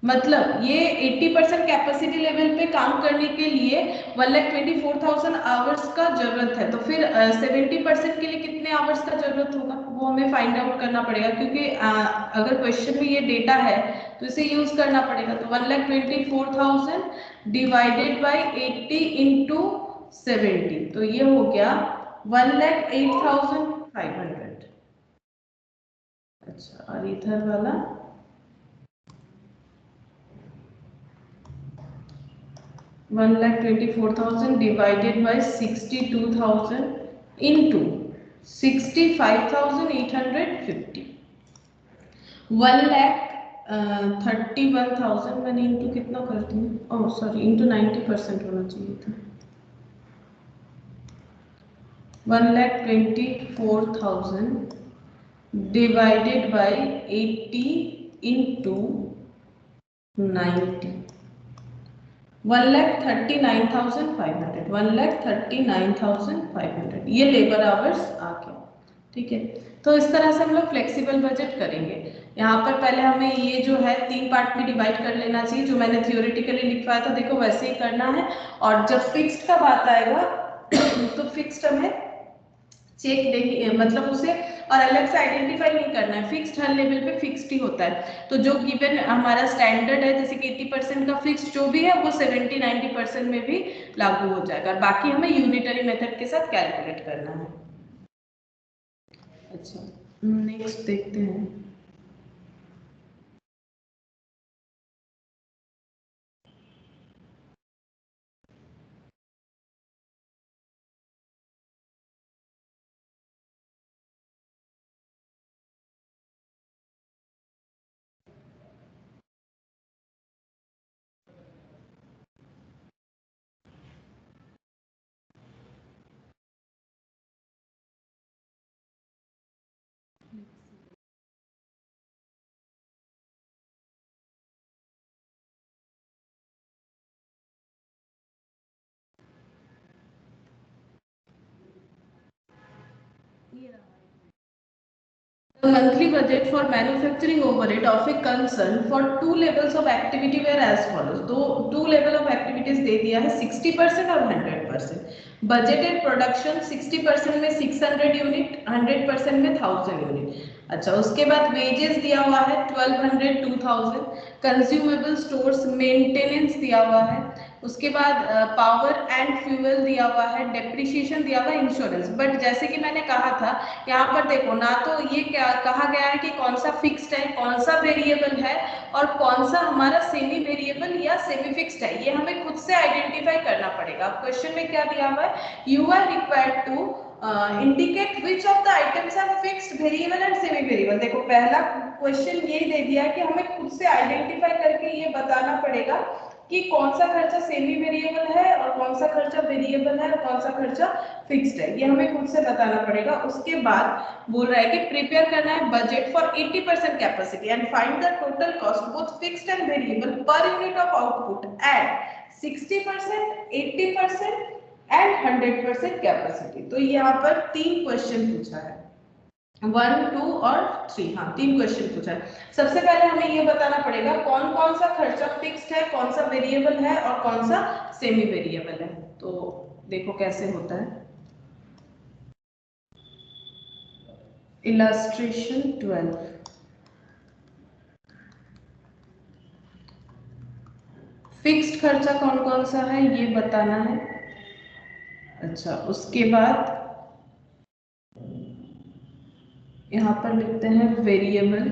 A: मतलब ये 80% कैपेसिटी लेवल पे काम करने के लिए 1,24,000 आवर्स का जरूरत है। तो फिर 70% के लिए कितने आवर्स का जरूरत होगा वो हमें फाइंड आउट करना पड़ेगा, क्योंकि अगर क्वेश्चन में ये डेटा है तो इसे यूज करना पड़ेगा। तो 1,24,000 डिवाइडेड बाय 80 इंटू 70, तो ये हो गया 1,08,500। अच्छा, और इधर वाला 1,24,000 divided by 62,000 into 65,850। 1,31,000 मैंने इंटू कितना कर दिया, ओह सॉरी, इंटू 90% होना चाहिए था। 1,24,000 divided by 80 into 90, 1,39,500, 1,39,500 ये लेबर आवर्स आ गया। ठीक है, तो इस तरह से हम लोग फ्लेक्सिबल बजट करेंगे। यहाँ पर पहले हमें ये जो है 3 पार्ट में डिवाइड कर लेना चाहिए, जो मैंने थियोरेटिकली लिखवाया था देखो वैसे ही करना है। और जब फिक्स्ड का बात आएगा तो फिक्स्ड हमें चेक नहीं, मतलब उसे और अलग से आइडेंटिफाई नहीं करना है, फिक्स्ड हर लेवल पे फिक्स्ड ही होता है। तो जो गिवन हमारा स्टैंडर्ड है जैसे कि 80% का फिक्स्ड जो भी है वो 70-90% में भी लागू हो जाएगा, बाकी हमें यूनिटरी मेथड के साथ कैलकुलेट करना है। अच्छा, नेक्स्ट देखते हैं। The monthly budget for manufacturing overhead of a concern for 2 levels of activity were as follows. तो 2 level of activities दे दिया है 60% और 100%। बजटेड प्रोडक्शन 60% में 600 यूनिट, 100% में 1000 यूनिट। अच्छा, उसके बाद वेजेस दिया हुआ है 1200, 2000। कंज्यूमेबल स्टोर्स मेंटेनेंस दिया हुआ है। उसके बाद पावर एंड फ्यूल दिया हुआ है, डेप्रिसिएशन दिया हुआ है, इंश्योरेंस। बट जैसे कि मैंने कहा था यहाँ पर देखो ना, तो ये क्या कहा गया है कि कौन सा फिक्स्ड है, कौन सा वेरिएबल है और कौन सा हमारा सेमी वेरिएबल या सेमी फिक्स्ड है, ये हमें खुद से आइडेंटिफाई करना पड़ेगा। क्वेश्चन में क्या दिया हुआ है, you are required to indicate which of the items are fixed, variable and semi variable. देखो पहला क्वेश्चन यही दे दिया है कि हमें खुद से आइडेंटिफाई करके ये बताना पड़ेगा कि कौन सा खर्चा सेमी वेरिएबल है और कौन सा खर्चा वेरिएबल है और कौन सा खर्चा फिक्स्ड है, ये हमें खुद से बताना पड़ेगा। उसके बाद बोल रहा है कि प्रिपेयर करना है budget for 80% capacity and find the total cost both fixed and variable per unit of output at 60%, 80% and 100% capacity. तो यहाँ पर 3 क्वेश्चन पूछा है, 1, 2 और 3, हाँ 3 क्वेश्चन पूछा है। सबसे पहले हमें ये बताना पड़ेगा कौन कौन सा खर्चा फिक्स्ड है, कौन सा वेरिएबल है और कौन सा सेमी वेरिएबल है। तो देखो कैसे होता है, इलस्ट्रेशन 12। फिक्स्ड खर्चा कौन कौन सा है ये बताना है। अच्छा, उसके बाद यहाँ पर लिखते हैं वेरिएबल,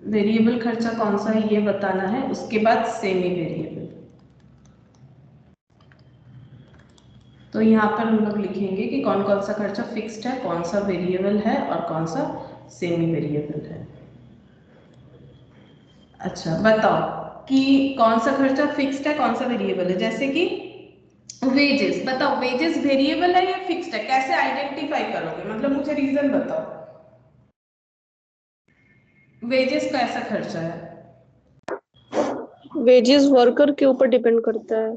A: वेरिएबल खर्चा कौन सा है ये बताना है। उसके बाद सेमी वेरिएबल, तो यहाँ पर हम लोग लिखेंगे कि कौन कौन सा खर्चा फिक्स्ड है, कौन सा वेरिएबल है और कौन सा सेमी वेरिएबल है। अच्छा बताओ कि कौन सा खर्चा फिक्स्ड है, कौन सा वेरिएबल है। जैसे कि वेजेस, बताओ वेजेस वेरिएबल है या फिक्स्ड है, कैसे आइडेंटिफाई करोगे, मतलब मुझे रीजन बताओ। वेजेस का ऐसा खर्चा है,
B: वेजेस वर्कर के ऊपर डिपेंड करता है।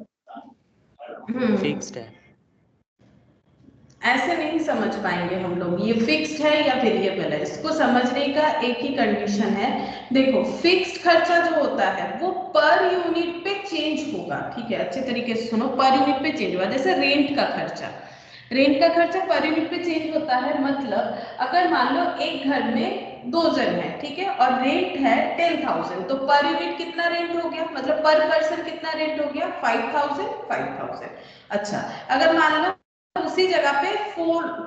C: फिक्स्ड है,
A: ऐसे नहीं समझ पाएंगे हम लोग ये फिक्स्ड है या वेरिएबल है। इसको समझने का एक ही कंडीशन है, देखो फिक्स्ड खर्चा जो होता है वो पर यूनिट पे चेंज होगा। ठीक है, अच्छे तरीके से सुनो, पर यूनिट पे चेंज होगा। जैसे रेंट का खर्चा, रेंट का खर्चा पर यूनिट पे चेंज होता है। मतलब अगर मान लो एक घर में 2 जन है, ठीक है, और रेंट है 10,000, तो पर यूनिट कितना रेंट हो गया, मतलब पर पर्सन कितना रेंट हो गया, 5,000 5,000। अच्छा, अगर मान लो उसी जगह पे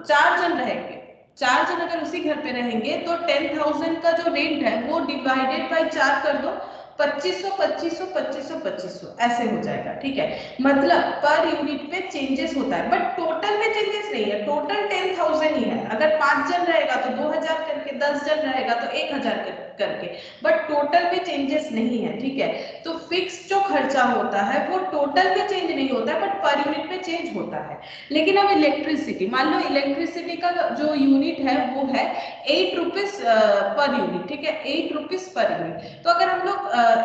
A: 4 जन रहेंगे, 4 जन अगर उसी घर पे रहेंगे तो 10,000 का जो रेंट है वो डिवाइडेड बाय 4 कर दो, 2500 2500 2500 2500 ऐसे हो जाएगा। ठीक है, मतलब पर यूनिट पे चेंजेस होता है, बट टोटल में चेंजेस नहीं है, टोटल 10,000 ही है। अगर 5 जन रहेगा तो 2,000 करके, 10 जन रहेगा तो 1,000 करके, बट टोटल में चेंजेस नहीं है, ठीक है। तो फिक्स जो खर्चा होता है वो टोटल में चेंज नहीं होता है, बट पर यूनिट में चेंज होता है। लेकिन अब इलेक्ट्रिसिटी, मान लो इलेक्ट्रिसिटी का जो यूनिट है वो है 8 रुपीज पर यूनिट, ठीक है, 8 रुपीज पर यूनिट। तो अगर हम लोग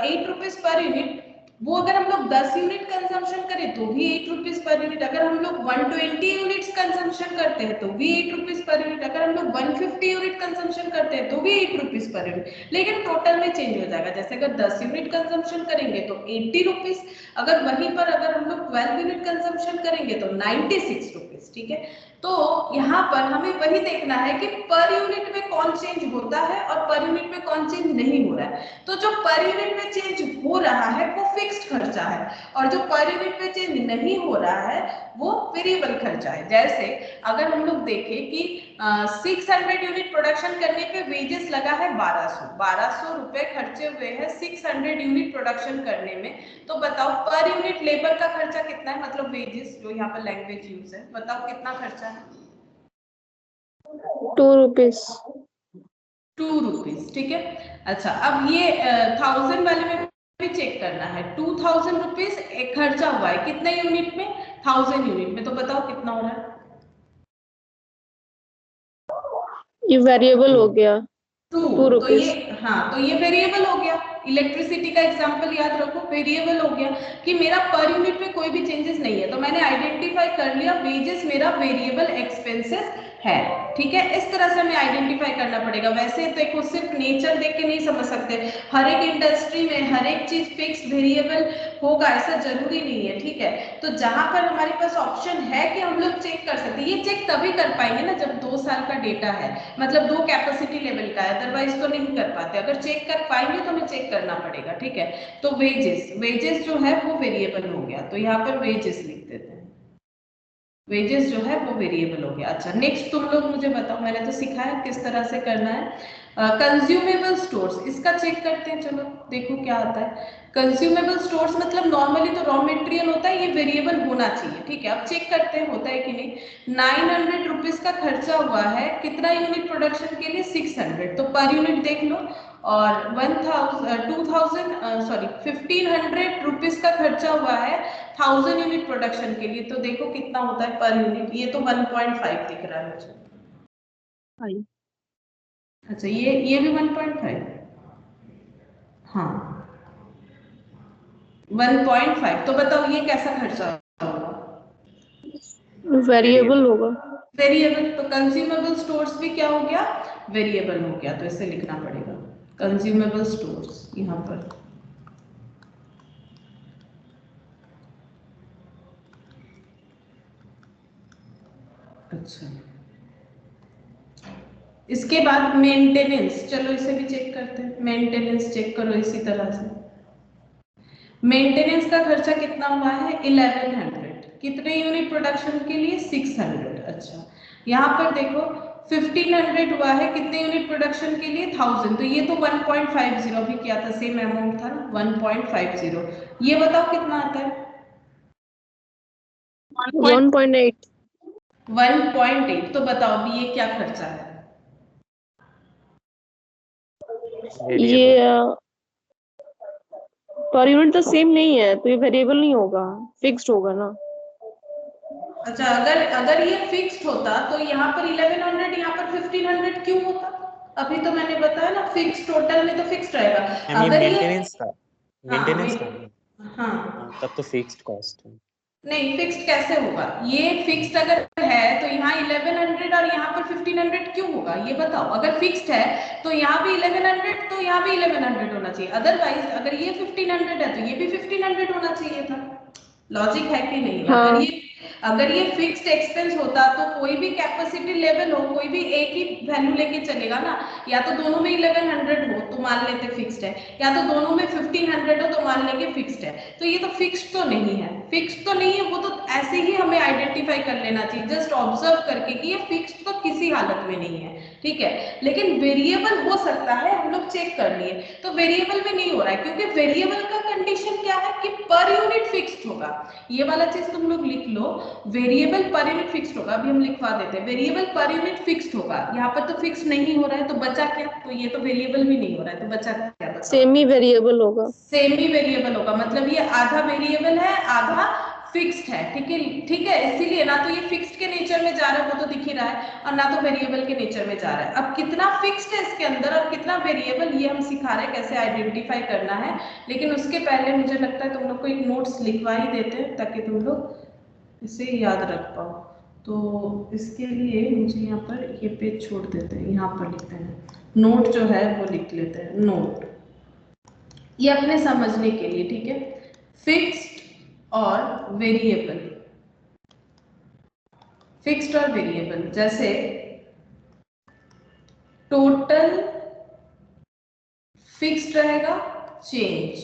A: 8 रुपीज पर यूनिट, वो अगर हम लोग 10 यूनिट कंजम्पशन करें तो भी 8 रुपीज पर यूनिट, अगर हम लोग 120 यूनिट्स कंजम्पशन करते हैं तो भी 8 रुपीज पर यूनिट, अगर हम लोग 150 यूनिट कंजम्पशन करते हैं तो भी 8 रुपीज पर यूनिट, लेकिन टोटल में चेंज हो जाएगा। जैसे अगर 10 यूनिट कंजम्पशन करेंगे तो 80 रुपीज, अगर वहीं पर अगर हम लोग 12 यूनिट कंजम्पशन करेंगे तो 96 रुपीज, ठीक है। तो यहाँ पर हमें वही देखना है कि पर यूनिट में कौन चेंज होता है और पर यूनिट में कौन चेंज नहीं हो रहा है। तो जो पर यूनिट में चेंज हो रहा है वो फिक्स्ड खर्चा है, और जो पर यूनिट में चेंज नहीं हो रहा है वो वेरिएबल खर्चा है। जैसे अगर हम लोग देखें कि 600 यूनिट प्रोडक्शन करने पे वेजेस लगा है 1200 रुपए खर्चे हुए हैं 600 यूनिट प्रोडक्शन करने में, तो बताओ पर यूनिट लेबर का खर्चा कितना है, मतलब वेजेस जो यहाँ पर लैंग्वेज यूज है, बताओ कितना खर्चा है?
B: 2 रुपीज।
A: 2 रुपीज, ठीक है। अच्छा, अब ये 1000 वाले में भी चेक करना है। 2000 रुपीज एक खर्चा हुआ है कितने यूनिट में? 1000 यूनिट में, तो बताओ कितना हो रहा है?
B: ये वेरिएबल हो गया
A: 2
B: 2
A: तो ये,
B: रुपीज।
A: हाँ, तो ये वेरिएबल हो गया। इलेक्ट्रिसिटी का एग्जांपल याद रखो, वेरिएबल हो गया कि मेरा पर यूनिट में कोई भी चेंजेस नहीं है, तो मैंने आइडेंटिफाई कर लिया वेजेस मेरा वेरिएबल एक्सपेंसेस है, ठीक है। इस तरह से हमें आइडेंटिफाई करना पड़ेगा। वैसे देखो सिर्फ नेचर देख के नहीं समझ सकते, हर एक इंडस्ट्री में हर एक चीज फिक्स वेरिएबल होगा ऐसा जरूरी नहीं है, ठीक है। तो जहां पर हमारे पास ऑप्शन है कि हम लोग चेक कर सकते हैं, ये चेक तभी कर पाएंगे ना जब 2 साल का डेटा है, मतलब 2 कैपेसिटी लेवल का है, अदरवाइज तो नहीं कर पाते। अगर चेक कर पाएंगे तो हमें चेक करना पड़ेगा, ठीक है। तो वेजेस जो है वो वेरिएबल हो गया, तो यहाँ पर वेजेस लिख देते हैं, वेजेस जो है वो वेरिएबल हो गया। अच्छा, नेक्स्ट तुम लोग मुझे बताओ, मैंने तो सिखाया किस तरह से करना है। कंज्यूमेबल स्टोर्स, इसका चेक करते हैं, चलो देखो क्या आता है। कंज्यूमेबल स्टोर्स मतलब नॉर्मली तो रॉ मटेरियल होता है, ये वेरिएबल होना चाहिए, ठीक है। अब चेक करते हैं होता है कि नहीं। 900 रुपीज का खर्चा हुआ है कितना यूनिट प्रोडक्शन के लिए? 600, तो पर यूनिट देख लो। और 1500 रुपीज का खर्चा हुआ है 1000 यूनिट प्रोडक्शन के लिए, तो देखो कितना होता है पर यूनिट। ये तो 1.5 दिख रहा है मुझे। अच्छा, ये भी 1.5, हाँ 1.5, तो बताओ ये कैसा खर्चा होगा?
B: वेरिएबल होगा।
A: वेरिएबल, तो कंज्यूमेबल स्टोर्स भी क्या हो गया? वेरिएबल हो गया, तो इसे लिखना पड़ेगा कंज्यूमेबल स्टोर्स यहाँ पर। अच्छा, इसके बाद मेंटेनेंस, चलो इसे भी चेक करते हैं। मेंटेनेंस चेक करो इसी तरह से। मेंटेनेंस का खर्चा कितना हुआ है? 1100, कितने यूनिट प्रोडक्शन के लिए? 600। अच्छा, यहाँ पर देखो 1500 हुआ है कितने यूनिट प्रोडक्शन के लिए? 1000, तो ये तो 1.50 भी किया था, सेम अमाउंट था ना 1.50। ये बताओ कितना आता है?
B: 1.8।
A: 1.8, तो बताओ अभी ये क्या खर्चा है?
B: ये पर यूनिट तो सेम नहीं है, तो ये वेरिएबल नहीं होगा, फिक्स्ड होगा ना।
A: अच्छा, अगर ये फिक्स्ड होता तो यहाँ पर 1100, यहाँ पर 1500 क्यों होता? अभी तो मैंने बताया ना, फिक्स टोटल में तो फिक्स रहेगा। अगर ये
C: मेंटेनेंस का
A: हाँ,
C: हाँ, तब तो फिक्स्ड कॉस्ट है।
A: नहीं फिक्स्ड कैसे होगा? ये फिक्स्ड अगर है तो यहाँ 1100 और यहाँ पर 1500 क्यों होगा ये बताओ। अगर फिक्स्ड है तो यहाँ भी 1100, तो यहाँ भी 1100 होना चाहिए। अदरवाइज अगर ये 1500 है तो ये भी 1500 होना चाहिए था। लॉजिक है कि नहीं?
B: हाँ।
A: अगर ये फिक्स्ड एक्सपेंस होता तो कोई भी कैपेसिटी लेवल हो, कोई भी एक ही वैल्यू लेके चलेगा ना। या तो दोनों में 1100 हो तो मान लेते फिक्स्ड है, या तो दोनों में 1500 हो तो मान लेंगे फिक्स्ड है। तो ये तो फिक्स्ड तो नहीं है। फिक्स तो नहीं है, वो तो ऐसे ही हमें आइडेंटिफाई कर लेना चाहिए जस्ट ऑब्जर्व करके कि ये फिक्स तो किसी हालत में नहीं है, ठीक है। लेकिन वेरिएबल हो सकता है, हम लोग चेक कर लिए, तो वेरिएबल में नहीं हो रहा है क्योंकि वेरिएबल का कंडीशन क्या है कि पर यूनिट फिक्स्ड होगा। ये वाला चीज तुम लोग लिख लो, वेरिएबल पर यूनिट फिक्स्ड होगा। अभी हम लिखवा देते हैं, वेरिएबल पर यूनिट फिक्स्ड होगा। यहाँ पर तो फिक्स नहीं हो रहा है, तो बचा क्या? तो ये तो वेरिएबल भी नहीं हो रहा है, तो बचा क्या? बताओ।
B: सेमी वेरिएबल होगा।
A: सेमी वेरिएबल होगा, मतलब ये आधा वेरिएबल है, आधा फिक्स्ड है, ठीक है, ठीक है। इसीलिए ना तो ये फिक्स्ड के नेचर में जा रहा है, वो तो दिख ही रहा है, और ना तो वेरिएबल के नेचर में जा रहा है। अब कितना फिक्स्ड है इसके अंदर और कितना वेरिएबल, ये हम सिखा रहे हैं कैसे आइडेंटिफाई करना है। लेकिन उसके पहले मुझे लगता है तुम लोग को एक नोट्स लिखवा ही देते हैं ताकि तुम लोग इसे याद रख पाओ। तो इसके लिए मुझे यहाँ पर ये पेज छोड़ देते हैं, यहाँ पर लिखते हैं नोट जो है वो लिख लेते हैं, नोट, ये अपने समझने के लिए, ठीक है। फिक्स्ड और वेरिएबल, फिक्स्ड और वेरिएबल, जैसे टोटल फिक्स्ड रहेगा, चेंज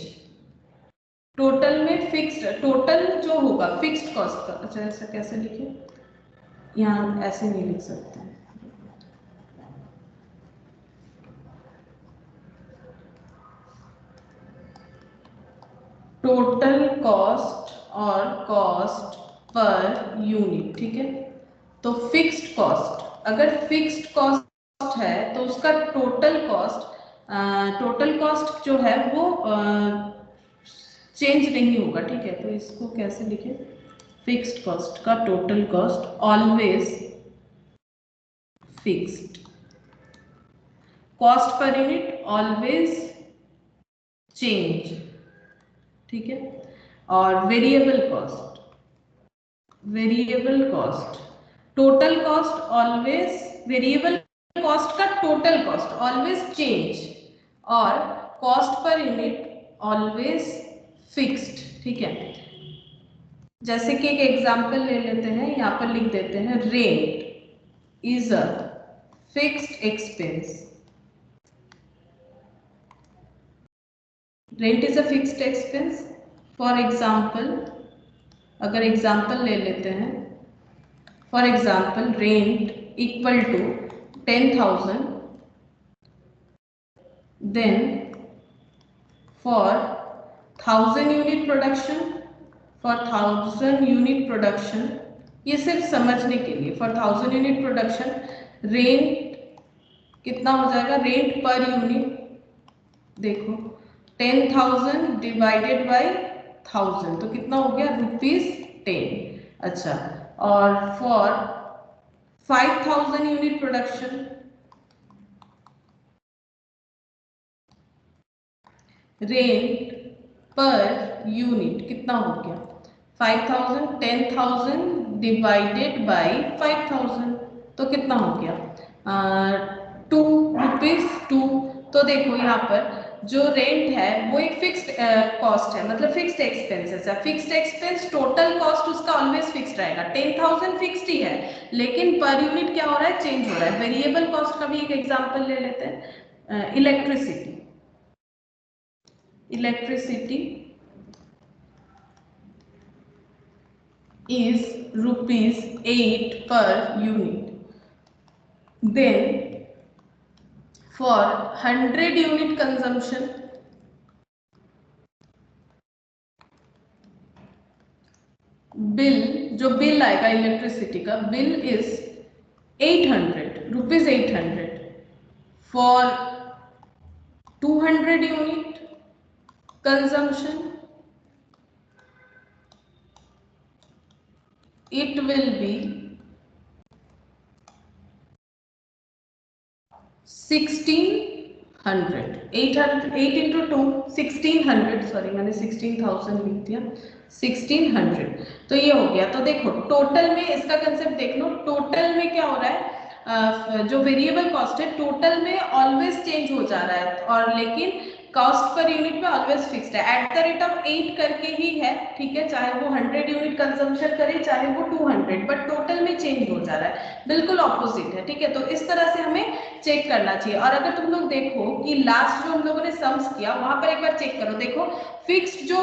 A: टोटल में फिक्स्ड, टोटल जो होगा फिक्स्ड कॉस्ट का। अच्छा ऐसा कैसे लिखे, यहाँ ऐसे नहीं लिख सकते, टोटल कॉस्ट और कॉस्ट पर यूनिट, ठीक है। तो फिक्स्ड कॉस्ट, अगर फिक्स्ड कॉस्ट है तो उसका टोटल कॉस्ट जो है वो चेंज नहीं होगा, ठीक है। तो इसको कैसे लिखें, फिक्स्ड कॉस्ट का total cost always fixed, cost per unit always change, ठीक है। और variable cost, variable cost, total cost always, variable cost का टोटल कॉस्ट ऑलवेज चेंज, और cost per unit always fixed, ठीक है। जैसे कि एक एग्जांपल ले लेते हैं, यहाँ पर लिख देते हैं rent is a fixed expense, rent is a fixed expense. For example, अगर एग्जाम्पल ले लेते हैं, for example rent equal to 10,000, then for 1000 unit production, for 1000 unit production, ये सिर्फ समझने के लिए, फॉर 1000 यूनिट प्रोडक्शन रेंट कितना हो जाएगा, रेंट पर यूनिट देखो 10,000 डिवाइडेड बाय 1000 तो कितना हो गया, ₹10। अच्छा, और for 5,000 unit production rent per unit कितना हो गया, 5,000, 10,000 डिवाइडेड बाय 5,000 तो कितना हो गया, ₹2। तो देखो यहाँ पर जो रेंट है वो एक फिक्स्ड कॉस्ट है, मतलब फिक्स्ड एक्सपेंसेस है। फिक्स्ड एक्सपेंस टोटल कॉस्ट उसका ऑलवेज फिक्स्ड रहेगा, 10,000 फिक्स्ड ही है, लेकिन पर यूनिट क्या हो रहा है, चेंज हो रहा है। वेरिएबल कॉस्ट का भी एक एग्जांपल ले लेते हैं, electricity, electricity is ₹8 per unit, then for 100 unit consumption bill, जो बिल आएगा इलेक्ट्रिसिटी का bill is ₹800 for 200 unit consumption it will be 1,600, 8 into 2 1,600, sorry मैंने 16,000 लिख दिया, 1,600। तो ये हो गया। तो देखो टोटल में इसका कंसेप्ट देख लो, टोटल में क्या हो रहा है, जो वेरिएबल कॉस्ट है टोटल में ऑलवेज चेंज हो जा रहा है, और लेकिन कॉस्ट पर यूनिट में ऑलवेज फिक्स्ड है, @8 करके ही है, ठीक है। चाहे वो 100 यूनिट कंजम्पशन करे चाहे वो 200, बट टोटल में चेंज हो जा रहा है। बिल्कुल ऑपोजिट है, ठीक है। तो इस तरह से हमें चेक करना चाहिए। और अगर तुम लोग देखो कि लास्ट जो हम लोगों ने सम्स किया वहां पर एक बार चेक करो, देखो फिक्स्ड जो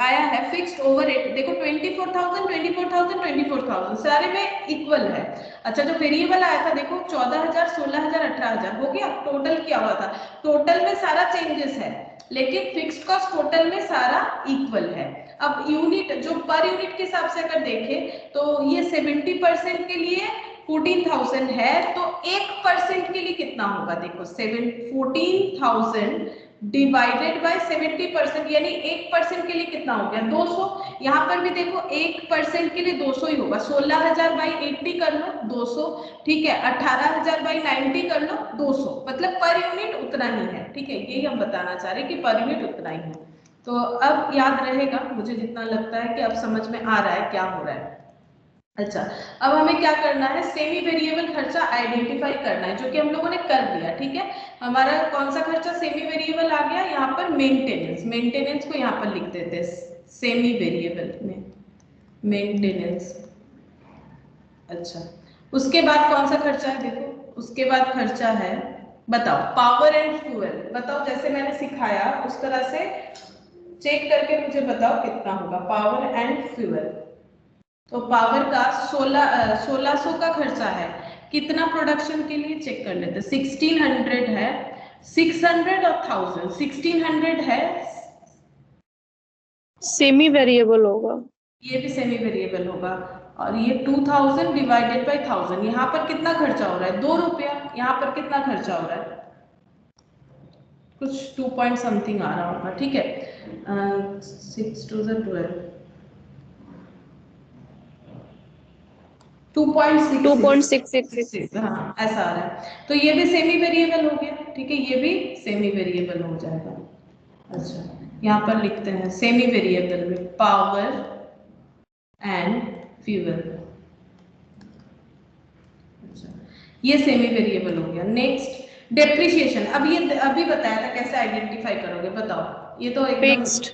A: आया है फिक्स्ड ओवर रेट, देखो 24,000 24,000 24,000 सारे में इक्वल है। अच्छा, जो वेरिएबल आया था देखो 14,000 16,000 18,000 हो गया, टोटल किया हुआ था, टोटल में सारा चेंजेस है, लेकिन फिक्स्ड कॉस्ट टोटल में सारा इक्वल है। अब यूनिट जो पर यूनिट के हिसाब से अगर देखें तो ये 70% के लिए 14,000 है, तो 1% के लिए कितना होगा, देखो 14,000 डिवाइडेड बाय 70%, यानी 1% के लिए कितना हो गया 200। यहाँ पर भी देखो 1% के लिए 200 ही होगा। 16,000 बाई 80 कर लो 200, ठीक है। 18,000 बाई 90 कर लो 200, मतलब पर यूनिट उतना ही है, ठीक है। यही हम बताना चाह रहे हैं कि पर यूनिट उतना ही है। तो अब याद रहेगा, मुझे जितना लगता है कि अब समझ में आ रहा है क्या हो रहा है। अच्छा, अब हमें क्या करना है, सेमी वेरिएबल खर्चा आइडेंटिफाई करना है, जो कि हम लोगों ने कर दिया, ठीक है। हमारा कौन सा खर्चा सेमी वेरिएबल आ गया, यहाँ पर मेंटेनेंस, मेंटेनेंस को यहाँ पर लिख देते हैं सेमी वेरिएबल में, मेंटेनेंस। अच्छा, उसके बाद कौन सा खर्चा है, देखो उसके बाद खर्चा है, बताओ पावर एंड फ्यूल। बताओ जैसे मैंने सिखाया उस तरह से चेक करके मुझे बताओ कितना होगा पावर एंड फ्यूल। तो पावर का 1600 का खर्चा है, कितना प्रोडक्शन के लिए चेक कर लेते, 1600 है, 600 और 1000, 1600 है,
B: सेमी वेरिएबल होगा,
A: ये भी सेमी वेरिएबल होगा, और ये 2000 डिवाइडेड बाय 1000, यहाँ पर कितना खर्चा हो रहा है 2 रुपया, यहाँ पर कितना खर्चा हो रहा है कुछ 2 पॉइंट समथिंग आ रहा होगा, ठीक है। 6 2 12 2.66, हाँ ऐसा आ रहा है। तो ये भी सेमी वेरिएबल हो गया, ठीक है, ये भी सेमी वेरिएबल हो जाएगा। अच्छा, यहाँ पर लिखते हैं सेमी वेरिएबल में पावर एंड फ्यूल। अच्छा, ये सेमी वेरिएबल हो गया। नेक्स्ट डेप्रिसिएशन, अब ये अभी बताया था कैसे आइडेंटिफाई करोगे, बताओ। ये तो एकदम फिक्स्ड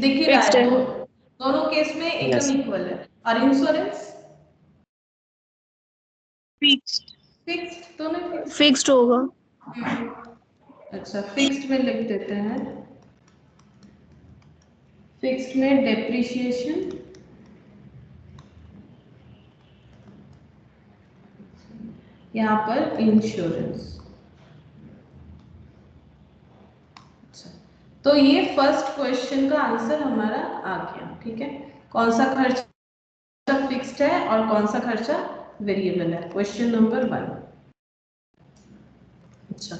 A: दिख ही रहा है, दोनों केस में एकदम इक्वल है। और इंश्योरेंस फिक्स्ड, दोनों
B: फिक्स्ड होगा।
A: अच्छा, फिक्स्ड में लिख देते हैं, फिक्स्ड में डेप्रिसिएशन, यहाँ पर इंश्योरेंस। अच्छा, तो ये फर्स्ट क्वेश्चन का आंसर हमारा आ गया, ठीक है। कौन सा खर्चा फिक्स्ड है और कौन सा खर्चा वेरिएबल है, क्वेश्चन नंबर 1। अच्छा,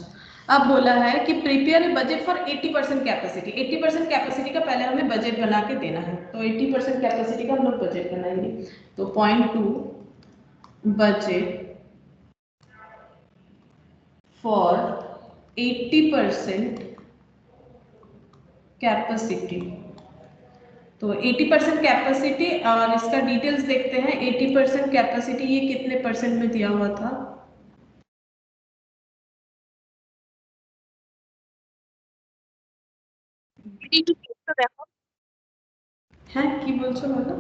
A: अब बोला है कि prepare a budget for 80% capacity. 80% capacity का पहले हमें बजट बना के देना है, तो 80% कैपेसिटी का हम लोग बजट बनाएंगे। तो पॉइंट 2 बजट फॉर 80% कैपेसिटी। तो 80% कैपेसिटी, और इसका डिटेल्स देखते हैं। 80% कैपेसिटी ये कितने परसेंट में दिया हुआ था, হ্যাঁ কি বলছো বলো,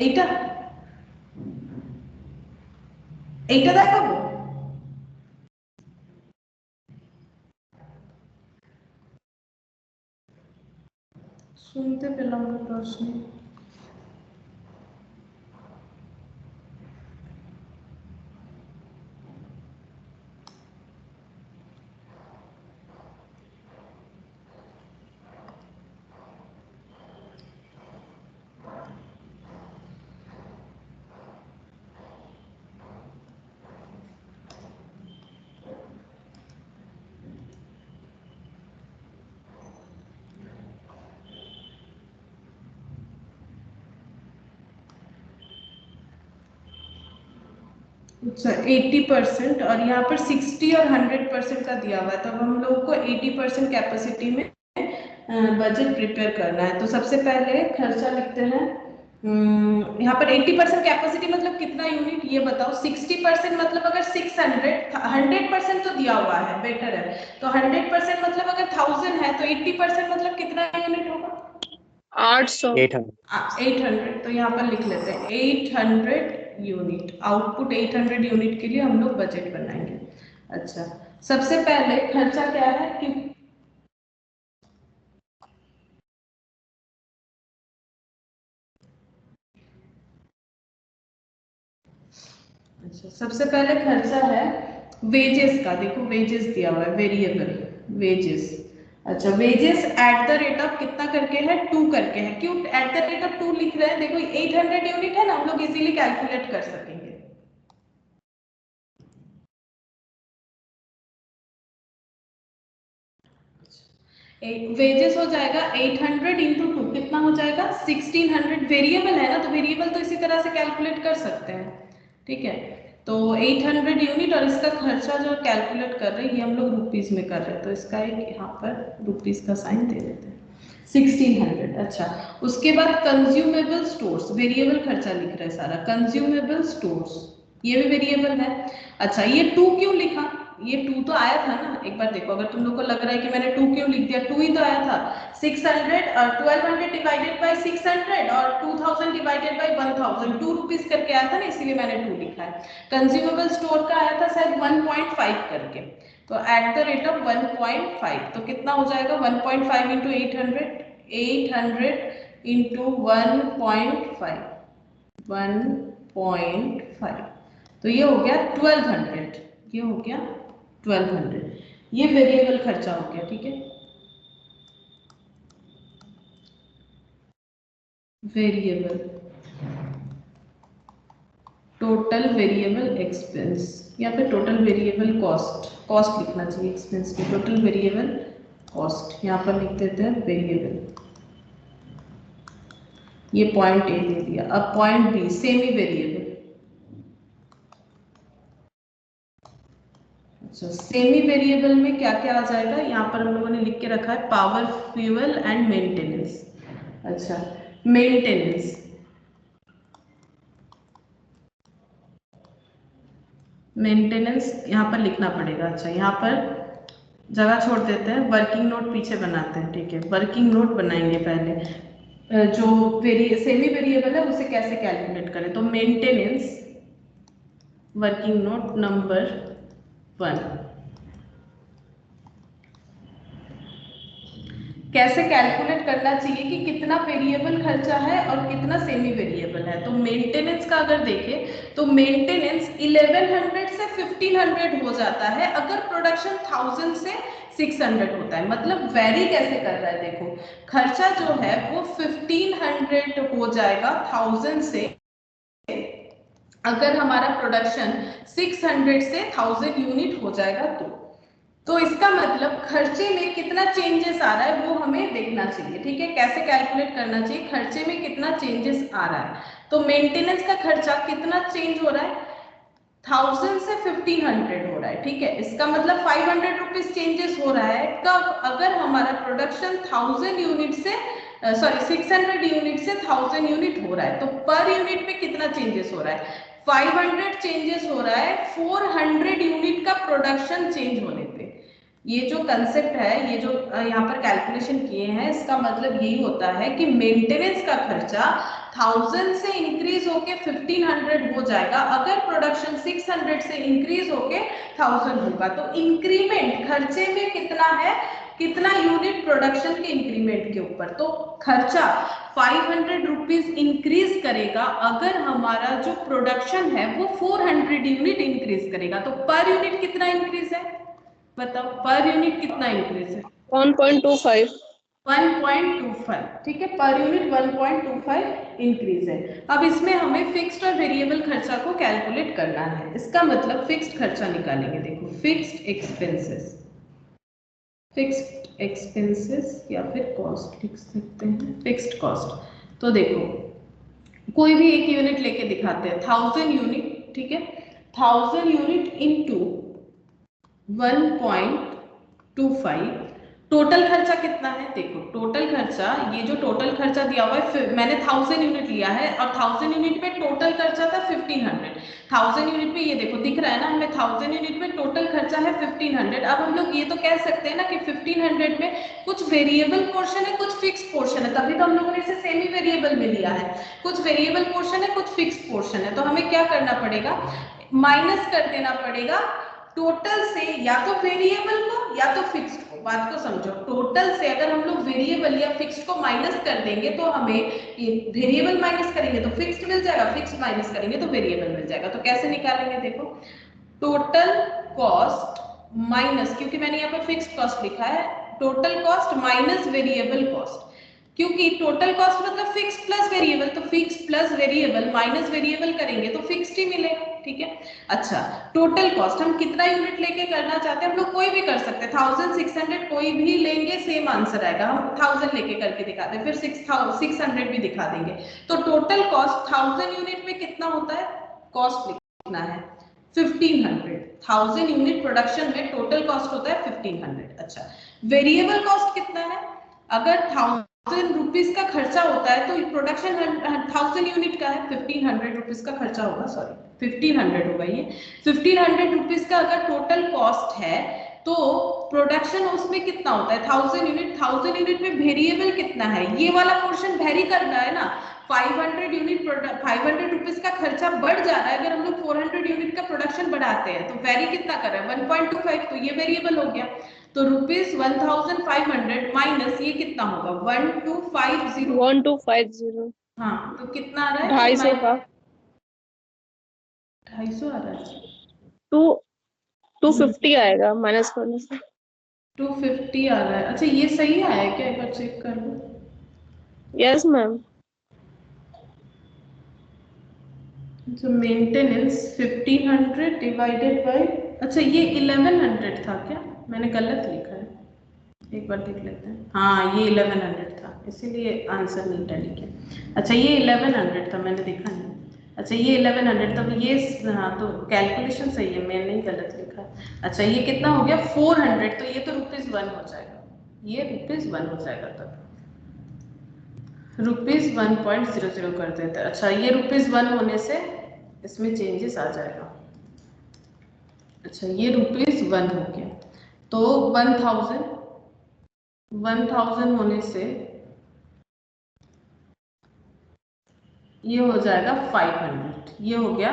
A: এইটা এইটা দেখাবো, শুনতে পেলাম না প্রশ্ন। अच्छा, 80% और यहाँ पर 60 और 100% का दिया हुआ है, तब हम लोग को 80% कैपेसिटी में बजट प्रिपेयर करना है। तो सबसे पहले खर्चा लिखते हैं, यहाँ पर 80% कैपेसिटी मतलब कितना यूनिट ये बताओ। 60% मतलब अगर 600, 100% तो दिया हुआ है, बेटर है। तो 100% मतलब अगर 1000 है, तो 80% मतलब कितना यूनिट होगा
B: 800
C: 800
A: 800। तो यहाँ पर लिख लेते हैं 800 यूनिट, आउटपुट 800 यूनिट के लिए हम लोग बजट बनाएंगे। अच्छा, सबसे पहले खर्चा क्या है कि अच्छा, सबसे पहले खर्चा है वेजेस का। देखो वेजेस दिया हुआ है, वेरिएबल वेजेस। अच्छा, wages eight the rate of कितना करके है, 2 करके है। क्यों एट द रेट ऑफ 2 लिख रहे हैं? देखो 800 यूनिट है ना, हम लोग इजीली कैलकुलेट कर सकेंगे। वेजेस हो जाएगा 800 इंटू 2, कितना हो जाएगा 1600। वेरिएबल है ना, तो वेरिएबल तो इसी तरह से कैलकुलेट कर सकते हैं, ठीक है। तो 800 यूनिट और इसका खर्चा जो कैलकुलेट कर रहे हैं ये हम लोग रुपीस में कर रहे हैं, तो इसका एक यहाँ पर रुपीस का साइन दे देते हैं, 1600। अच्छा, उसके बाद कंज्यूमेबल स्टोर्स, वेरिएबल खर्चा लिख रहे हैं सारा, कंज्यूमेबल स्टोर्स ये भी वेरिएबल है। अच्छा, ये 2 क्यों लिखा? ये 2 तो आया था ना, एक बार देखो, अगर तुम लोग को लग रहा है कि मैंने 2 क्यों लिख दिया, 2 ही तो आया था। 600 1200 डिवाइडेड बाय 600 और 2000 डिवाइडेड बाय 1000, 2 रुपीस करके आया था ना, इसीलिए मैंने 2 लिखा है। कंज्यूमेबल स्टोर का आया था शायद 1.5 करके, तो एट द रेट ऑफ 1.5, तो कितना हो जाएगा 1.5 इंटू 800 इंटू 1.5, 1.5, तो ये हो गया 1200, ये हो गया 1200। ये वेरिएबल खर्चा हो गया, ठीक है। वेरिएबल, टोटल वेरिएबल एक्सपेंस या फिर टोटल वेरिएबल कॉस्ट, कॉस्ट लिखना चाहिए एक्सपेंस में, टोटल वेरिएबल कॉस्ट, यहाँ पर लिख देते हैं वेरिएबल। ये पॉइंट ए दे दिया। अब पॉइंट बी, सेमी वेरिएबल। अच्छा, सेमी वेरिएबल में क्या क्या आ जाएगा, यहाँ पर हम लोगों ने लिख के रखा है पावर, फ्यूल एंड मेंटेनेंस। अच्छा, मेंटेनेंस, मेंटेनेंस यहाँ पर लिखना पड़ेगा। अच्छा, यहाँ पर जगह छोड़ देते हैं, वर्किंग नोट पीछे बनाते हैं, ठीक है। वर्किंग नोट बनाएंगे पहले, जो सेमी वेरिएबल है उसे कैसे कैलकुलेट करें, तो मेंटेनेंस वर्किंग नोट नंबर 1, कैसे कैलकुलेट करना चाहिए कि कितना वेरिएबल खर्चा है और कितना सेमी वेरिएबल है। तो मेंटेनेंस का अगर देखें तो मेंटेनेंस 1100 से 1500 हो जाता है अगर प्रोडक्शन 1000 से 600 होता है। मतलब वेरी कैसे कर रहा है, देखो खर्चा जो है वो 1500 हो जाएगा 1000 से, अगर हमारा प्रोडक्शन 600 से 1000 यूनिट हो जाएगा तो इसका मतलब खर्चे में कितना चेंजेस आ रहा है वो हमें देखना चाहिए, ठीक है। कैसे कैलकुलेट करना चाहिए, खर्चे में कितना चेंजेस आ रहा है। तो मेंटेनेंस का खर्चा कितना चेंज हो रहा है, 1000 से 1500 हो रहा है, ठीक है। इसका मतलब 500 रुपीज चेंजेस हो रहा है कब, अगर हमारा प्रोडक्शन 1000 यूनिट से 600 यूनिट से 1000 यूनिट हो रहा है, तो पर यूनिट में कितना चेंजेस हो रहा है, 500 चेंजेस हो रहा है 400 यूनिट का प्रोडक्शन चेंज होने पे। ये जो कंसेप्ट है, ये जो यहाँ पर कैलकुलेशन किए हैं, इसका मतलब यही होता है कि मेंटेनेंस का खर्चा 1000 से इंक्रीज होके 1500 हो जाएगा अगर प्रोडक्शन 600 से इंक्रीज होके 1000 होगा। तो इंक्रीमेंट खर्चे में कितना है, कितना यूनिट प्रोडक्शन के इंक्रीमेंट के ऊपर। तो खर्चा 500 रुपीज इंक्रीज करेगा अगर हमारा जो प्रोडक्शन है वो 400 यूनिट इंक्रीज करेगा। तो पर यूनिट कितना इंक्रीज है, बताओ पर यूनिट कितना इंक्रीज है,
B: 1.25,
A: 1.25, ठीक है। पर यूनिट 1.25 इंक्रीज है। अब इसमें हमें फिक्स्ड और वेरिएबल खर्चा को कैलकुलेट करना है। इसका मतलब फिक्स्ड खर्चा निकालेंगे, देखो फिक्स्ड एक्सपेंसेस, फिक्स्ड एक्सपेंसेस या फिर कॉस्ट लिख सकते हैं, फिक्स्ड कॉस्ट। तो देखो कोई भी एक यूनिट लेके दिखाते हैं, 1000 यूनिट, ठीक है। 1000 यूनिट इंटू 1.25 टोटल खर्चा कितना है, देखो टोटल खर्चा, ये जो टोटल खर्चा दिया हुआ है मैंने 1000 यूनिट लिया है और 1000 यूनिट में टोटल खर्चा था 1500। 1000 यूनिट में ये देखो दिख रहा है ना हमें, 1000 यूनिट में टोटल खर्चा है 1500। अब हम लोग ये तो कह सकते हैं ना कि 1500 में कुछ वेरिएबल पोर्शन है कुछ फिक्स पोर्शन है, तभी तो हम लोगों ने इसे सेमी वेरिएबल में लिया है। कुछ वेरिएबल पोर्शन है कुछ फिक्स पोर्शन है, तो हमें क्या करना पड़ेगा, माइनस कर देना पड़ेगा टोटल से या तो वेरिएबल को या तो फिक्स्ड को। बात को समझो, टोटल से अगर हम लोग वेरिएबल या फिक्स्ड को माइनस कर देंगे तो हमें ये वेरिएबल माइनस करेंगे तो फिक्स्ड मिल जाएगा, फिक्स्ड माइनस करेंगे तो वेरिएबल मिल जाएगा। तो कैसे निकालेंगे, देखो टोटल कॉस्ट माइनस, क्योंकि मैंने यहाँ पे फिक्स्ड कॉस्ट लिखा है, total cost minus variable cost, क्योंकि टोटल कॉस्ट मतलब फिक्स प्लस वेरिएबल, तो fix plus variable minus variable करेंगे तो फिक्स्ड ही मिलेगा, ठीक है। अच्छा, टोटल कॉस्ट हम कितना यूनिट लेके करना चाहते हैं, हम लोग कोई भी कर सकते हैं, 1600 कोई भी लेंगे सेम आंसर आएगा। हम 1000 लेके करके दिखाते हैं, फिर 600 भी दिखा देंगे। तो टोटल कॉस्ट 1000 यूनिट में कितना होता है, कॉस्ट लिखना है 1500। 1000 यूनिट प्रोडक्शन में टोटल कॉस्ट होता है 1500। अच्छा, वेरिएबल कॉस्ट कितना है, अगर 1000 रुपीज का खर्चा होता है तो प्रोडक्शन 1000 यूनिट का है, 1500 रुपीज का खर्चा होगा, सॉरी 1500 होगा ये। 1500 रुपीज का अगर टोटल कॉस्ट है तो प्रोडक्शन उसमें कितना होता है 1000 यूनिट। 1000 यूनिट में वेरिएबल कितना है, ये वाला पोर्शन वेरी कर रहा है ना, 500 यूनिट 500 रुपीज का खर्चा बढ़ जा रहा है। अगर हम लोग 400 यूनिट का प्रोडक्शन बढ़ाते हैं तो वेरी कितना कर रहा है 1.25, तो ये वेरिएबल हो गया। तो रुपीज 1500 माइनस ये कितना होगा 1250।
B: 1250।
A: हाँ, तो कितना आ रहा है,
B: 250 का
A: 250 आ रहा है,
B: 250 आएगा माइनस करने से।
A: 250 आ रहा है। अच्छा, ये सही आया है क्या, एक बार चेक कर लो।
B: Yes ma'am.
A: तो मेंटेनेंस 1500 डिवाइडेड बाय, अच्छा ये 1100 था क्या, मैंने गलत लिखा है, एक बार देख लेते हैं। हाँ, ये 1100 था, इसीलिए आंसर नहीं टैली किया। अच्छा, ये 1100 था, मैंने देखा नहीं। अच्छा, ये 1100, तब ये, हाँ तो कैलकुलेशन सही है, मैंने नहीं गलत लिखा। अच्छा, ये कितना हो गया 400, तो ये तो ₹1 हो जाएगा, ये ₹1 हो जाएगा, तब ₹1.00 कर देते हैं। अच्छा, ये ₹1 होने से इसमें चेंजेस आ जाएगा। अच्छा, ये ₹1 हो गया, तो 1000 होने से ये हो जाएगा 500, ये हो गया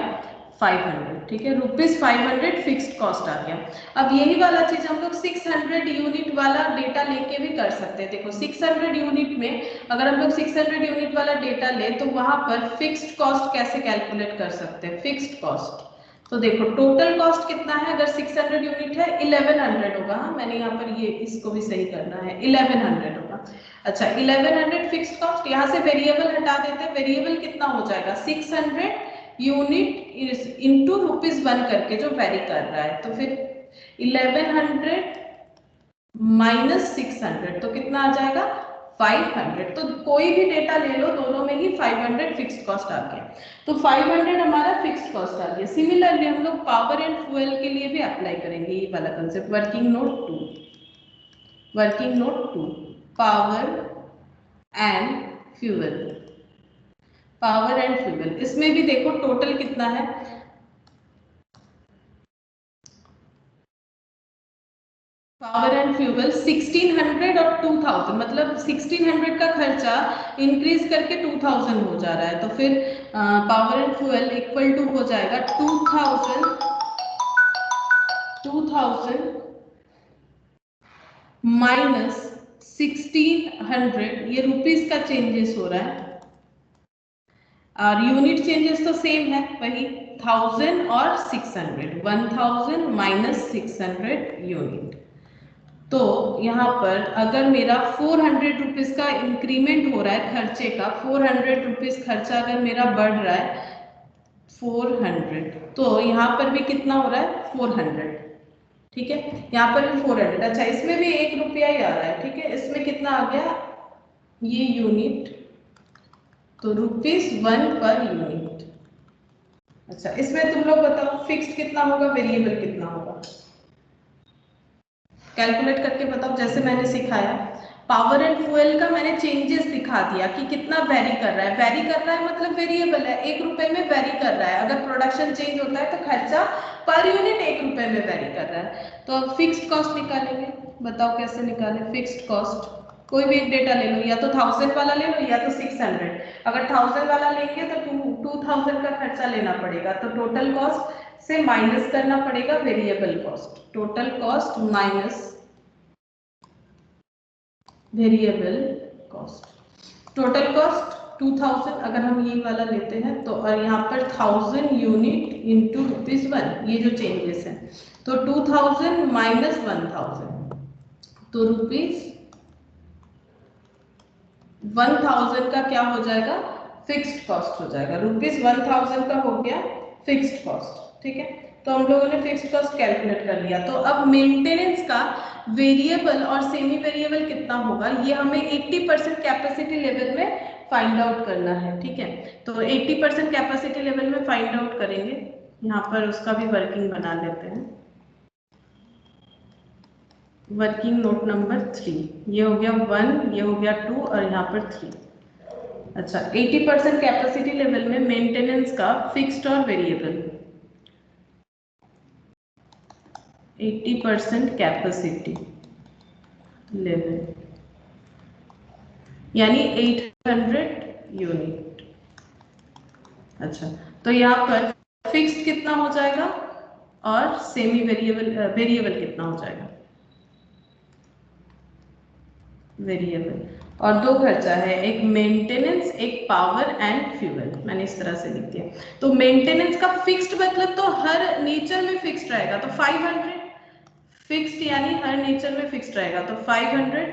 A: 500, ठीक है। ₹500 फिक्स्ड कॉस्ट आ गया। अब यही वाला चीज हम लोग 600 यूनिट वाला डेटा लेके भी कर सकते हैं। देखो 600 यूनिट में अगर हम लोग 600 यूनिट वाला डेटा ले तो वहां पर फिक्स्ड कॉस्ट कैसे कैलकुलेट कर सकते हैं, फिक्स्ड कॉस्ट। तो देखो टोटल कॉस्ट कितना है, अगर 600 यूनिट है 1100 होगा। हाँ, मैंने यहाँ पर ये इसको भी सही करना है, 1100 होगा। अच्छा, 1100 फिक्स्ड कॉस्ट, यहाँ से वेरिएबल हटा देते हैं, वेरिएबल कितना हो जाएगा 600 यूनिट इंटू ₹1 करके जो वेरी कर रहा है, तो फिर 1100 माइनस 600 तो कितना आ जाएगा 500। तो कोई भी डेटा ले लो, दोनों में ही 500 फिक्स्ड कॉस्ट आ गया, तो 500 हमारा फिक्स्ड कॉस्ट आ गया। सिमिलरली हम लोग पावर एंड फ्यूल के लिए भी अप्लाई करेंगे ये वाला concept. Working note 2 power and fuel, इसमें भी देखो टोटल कितना है, पावर एंड फ्यूल 1600 और 2000, मतलब 1600 का खर्चा इंक्रीज करके 2000 हो जा रहा है, तो फिर power and fuel equal to हो जाएगा 2000 माइनस 1600, ये रुपीस का चेंजेस हो रहा है और यूनिट चेंजेस तो सेम है, वही 1000 और 600, 1000 माइनस 600 यूनिट। तो यहाँ पर अगर मेरा 400 रुपीज का इंक्रीमेंट हो रहा है खर्चे का, 400 रुपीज खर्चा अगर मेरा बढ़ रहा है 400, तो यहाँ पर भी कितना हो रहा है 400, ठीक है, यहाँ पर भी 400। अच्छा, इसमें भी ₹1 ही आ रहा है, ठीक है, इसमें कितना आ गया ये यूनिट, तो ₹1 पर यूनिट। अच्छा, इसमें तुम लोग बताओ फिक्स्ड कितना होगा, वेरिएबल कितना होगा। कैलकुलेट करके बताओ, जैसे मैंने सिखाया। पावर एंड फ्यूल का मैंने चेंजेस दिखा दिया कि कितना वेरी कर रहा है। वेरी कर रहा है मतलब वेरिएबल है, 1 रुपए में वेरी कर रहा है। अगर प्रोडक्शन चेंज होता है तो खर्चा पर यूनिट 1 रुपए में वेरी कर रहा है। तो अब फिक्स्ड कॉस्ट निकालेंगे, बताओ कैसे निकालें फिक्स्ड कॉस्ट। कोई भी एक डेटा ले लो, या तो 1000 वाला ले लो या तो 600। अगर 1000 वाला लेंगे तो 2000 का खर्चा लेना पड़ेगा, तो टोटल कॉस्ट से माइनस करना पड़ेगा variable cost. Total cost minus variable cost. Total cost 2000, अगर हम ये वाला लेते हैं तो, और यहाँ पर 1000 यूनिट इंटू ₹1, ये जो चेंजेस हैं, तो 2000 माइनस 1000, तो ₹1000 का क्या हो जाएगा, फिक्स्ड कॉस्ट हो जाएगा। ₹1000 का हो गया फिक्स्ड कॉस्ट, ठीक है। तो हम लोगों ने फिक्स्ड कॉस्ट कैलकुलेट कर लिया। तो अब मेंटेनेंस का वेरिएबल और सेमी वेरिएबल कितना होगा, ये हमें 80% कैपेसिटी लेवल में फाइंड आउट करना है, ठीक है। तो 80% कैपेसिटी लेवल में फाइंड आउट करेंगे। यहाँ पर उसका भी वर्किंग बना लेते हैं। वर्किंग नोट नंबर 3, ये हो गया 1, ये हो गया 2 और यहाँ पर 3। अच्छा, 80% कैपेसिटी लेवल में मेंटेनेंस का फिक्स्ड और वेरिएबल, 80% कैपेसिटी लेवल यानी 800 यूनिट। अच्छा, तो यहाँ पर फिक्स्ड कितना हो जाएगा और सेमी वेरिएबल कितना हो जाएगा, वेरिएबल। और दो खर्चा है, एक मेंटेनेंस, एक पावर एंड फ्यूल। मैंने इस तरह से लिख दिया। तो मेंटेनेंस का फिक्स्ड मतलब तो हर नेचर में फिक्स्ड रहेगा, तो 500 फिक्स्ड, यानी हर नेचर में फिक्स्ड रहेगा तो 500।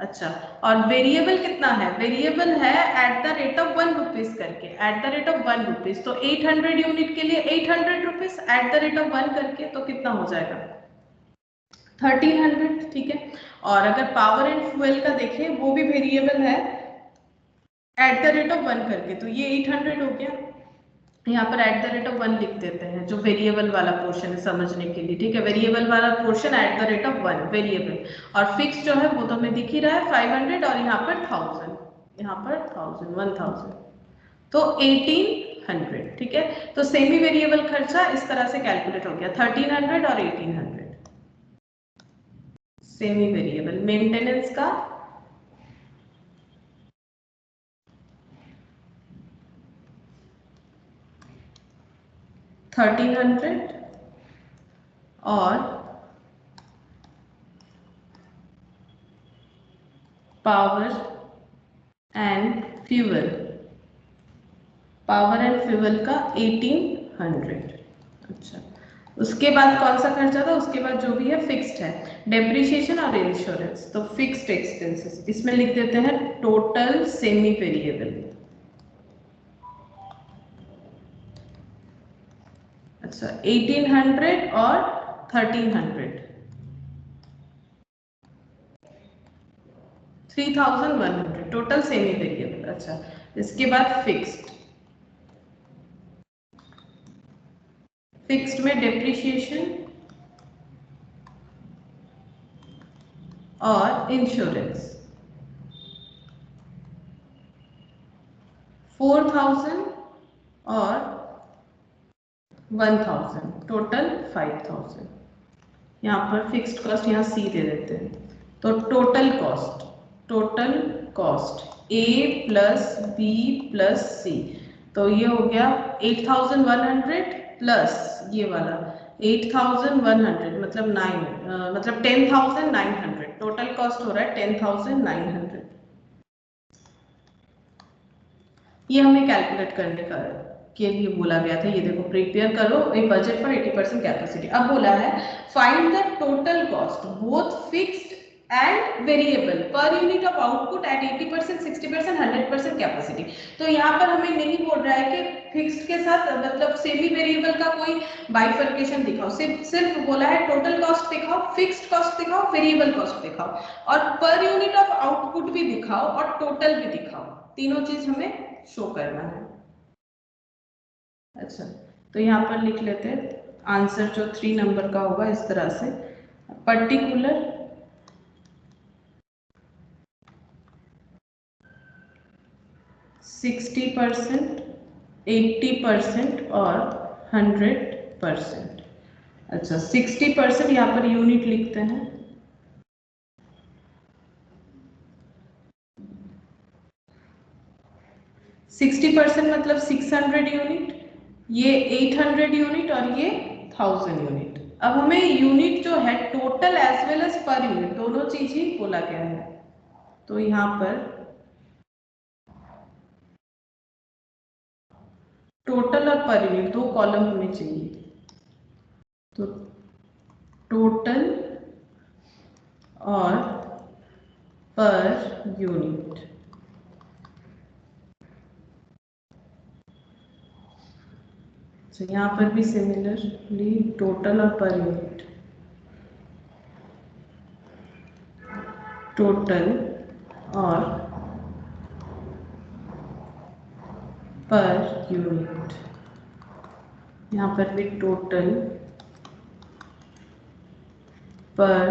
A: अच्छा, और वेरिएबल कितना है, वेरिएबल है at the rate of 1 rupees करके, at the rate of 1 rupees. तो 800 यूनिट के लिए 800 rupees at the rate of 1 करके, तो कितना हो जाएगा 1300, ठीक है। और अगर पावर एंड फ्यूल का देखें, वो भी वेरिएबल है एट द रेट ऑफ 1 करके, तो ये 800 हो गया। यहाँ पर एट द रेट ऑफ 1 लिख देते हैं, जो वेरिएबल वाला पोर्शन है समझने के लिए, ठीक है। वेरिएबल वाला portion eight the rate of 1 variable, और फिक्स जो है वो तो हमें दिख ही रहा है 500, और यहाँ पर 1000, यहाँ पर 1000 तो 1800, ठीक है। तो सेमी वेरिएबल खर्चा इस तरह से कैलकुलेट हो गया, 1300 और 1800 सेमी वेरिएबल। मेंटेनेंस का 1300 और power and fuel, power and fuel का 1800। अच्छा, उसके बाद कौन सा खर्चा था, उसके बाद जो भी है फिक्स्ड है, डेप्रिसिएशन और इंश्योरेंस। तो फिक्स्ड एक्सपेंसेस इसमें लिख देते हैं टोटल सेमी वेरिएबल। अच्छा, 1800 और 1300, 3100 टोटल सेमी वेरिएबल। अच्छा, इसके बाद फिक्स्ड, फिक्स्ड में डेप्रिसिएशन और इंश्योरेंस 4000 और 1000, टोटल 5000। यहाँ पर फिक्स्ड कॉस्ट यहाँ सी दे देते हैं। तो टोटल कॉस्ट ए प्लस बी प्लस सी, तो ये हो गया 8100 प्लस ये वाला 8100, मतलब 10900। टोटल कॉस्ट हो रहा है 10900। ये हमें कैलकुलेट करने का के लिए बोला गया था। ये देखो, प्रिपेयर करो ए बजट फॉर 80% कैपेसिटी। अब बोला है find the total cost both fixed and variable per unit of output at 80%, 60%, 100% capacity. तो यहाँ पर हमें नहीं बोल रहा है कि फिक्स्ड के साथ मतलब सेमी वेरिएबल का कोई बाइफर्केशन दिखाओ, सिर्फ बोला है टोटल कॉस्ट दिखाओ, फिक्स्ड कॉस्ट दिखाओ, वेरिएबल कॉस्ट दिखाओ, और पर यूनिट ऑफ आउटपुट भी दिखाओ और टोटल भी दिखाओ। तीनों चीज हमें शो करना है। अच्छा, तो यहाँ पर लिख लेते हैं आंसर जो 3 नंबर का होगा इस तरह से, पर्टिकुलर 60%, 80% और 100%। अच्छा 60% यहाँ पर यूनिट लिखते हैं। 60% मतलब 600 यूनिट, ये 800 यूनिट और ये 1000 यूनिट। अब हमें यूनिट जो है total as well as per unit दोनों चीज ही बोला गया है। तो यहाँ पर टोटल और पर यूनिट दो कॉलम हमें चाहिए। तो टोटल और पर यूनिट, तो यहाँ पर भी सिमिलरली टोटल और पर यूनिट, टोटल और पर यूनिट, यहाँ पर भी टोटल पर